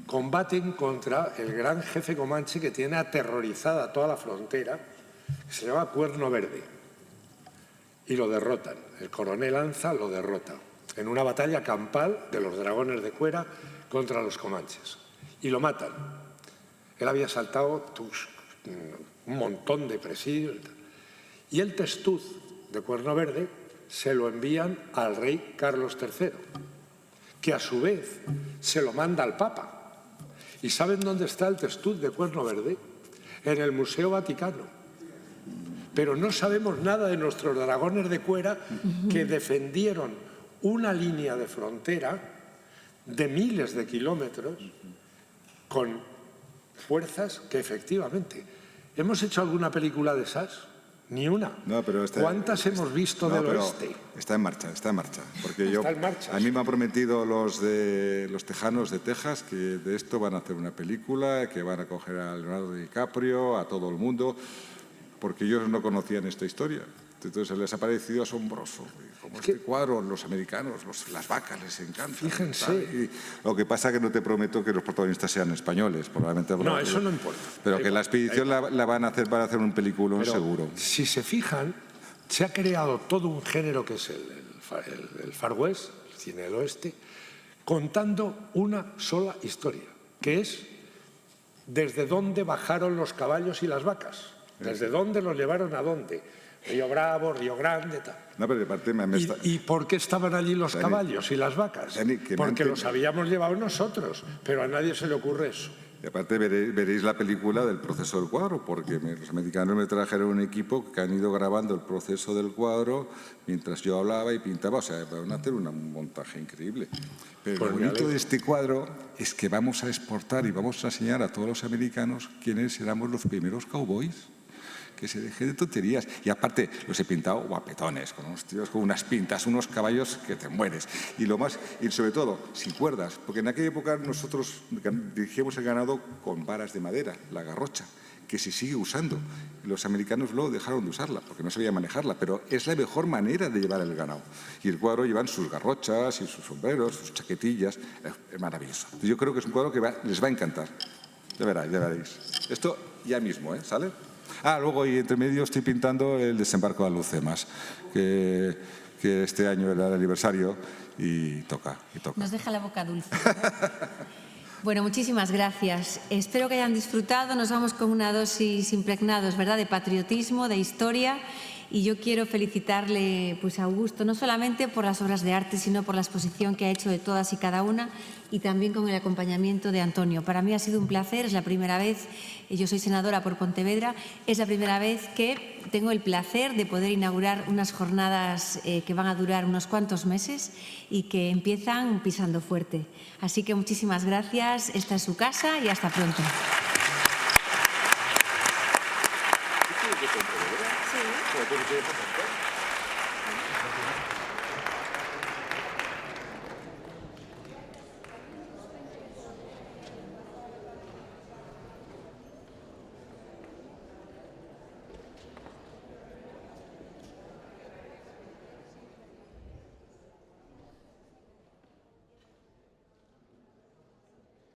combaten contra el gran jefe comanche que tiene aterrorizada toda la frontera, que se llama Cuerno Verde, y lo derrotan. El coronel Anza lo derrota en una batalla campal de los dragones de Cuera contra los comanches, y lo matan. Él había saltado un montón de presidios, y el testuz de Cuerno Verde se lo envían al rey Carlos III, que a su vez se lo manda al Papa. ¿Y saben dónde está el testuz de Cuerno Verde? En el Museo Vaticano. Pero no sabemos nada de nuestros dragones de Cuera que defendieron una línea de frontera de miles de kilómetros con fuerzas que efectivamente... ¿Hemos hecho alguna película de esas? Ni una. No, pero ¿Cuántas hemos visto del oeste? Está en marcha. Porque está en marcha. A mí me han prometido los tejanos de Texas que de esto van a hacer una película, que van a coger a Leonardo DiCaprio, a todo el mundo, porque ellos no conocían esta historia. Entonces les ha parecido asombroso. Como este cuadro, los americanos, las vacas les encantan. Fíjense. Y lo que pasa es que no te prometo que los protagonistas sean españoles, probablemente. No, eso no importa. Pero que la expedición la van a hacer para hacer un peliculón seguro. Si se fijan, se ha creado todo un género que es el Far West, el cine del oeste, contando una sola historia, que es desde dónde bajaron los caballos y las vacas, desde dónde los llevaron a dónde. Río Bravo, Río Grande, tal. No, pero de parte ¿Y por qué estaban allí los caballos y las vacas? Porque los habíamos llevado nosotros, pero a nadie se le ocurre eso. Y aparte veréis la película del proceso del cuadro, porque los americanos me trajeron un equipo que han ido grabando el proceso del cuadro mientras yo hablaba y pintaba. O sea, van a hacer un montaje increíble. Pero lo bonito de este cuadro es que vamos a exportar y vamos a enseñar a todos los americanos quiénes éramos los primeros cowboys. Que se deje de tonterías. Y aparte, los he pintado guapetones, con unos tíos con unas pintas, unos caballos que te mueres. Y sobre todo, sin cuerdas, porque en aquella época nosotros dirigíamos el ganado con varas de madera, la garrocha, que se sigue usando. Los americanos luego dejaron de usarla, porque no sabían manejarla, pero es la mejor manera de llevar el ganado. Y el cuadro llevan sus garrochas y sus sombreros, sus chaquetillas. Es maravilloso. Yo creo que es un cuadro que les va a encantar. Ya veréis. Esto ya mismo, ¿sale? Luego y entre medio estoy pintando el desembarco de Alhucemas, que que este año era el aniversario y toca. Nos deja la boca dulce. Bueno, muchísimas gracias. Espero que hayan disfrutado. Nos vamos con una dosis impregnados, ¿verdad?, de patriotismo, de historia. Y yo quiero felicitarle pues, a Augusto, no solamente por las obras de arte, sino por la exposición que ha hecho de todas y cada una y también con el acompañamiento de Antonio. Para mí ha sido un placer, es la primera vez, yo soy senadora por Pontevedra, es la primera vez que tengo el placer de poder inaugurar unas jornadas que van a durar unos cuantos meses y que empiezan pisando fuerte. Así que muchísimas gracias, esta es su casa y hasta pronto. Sí.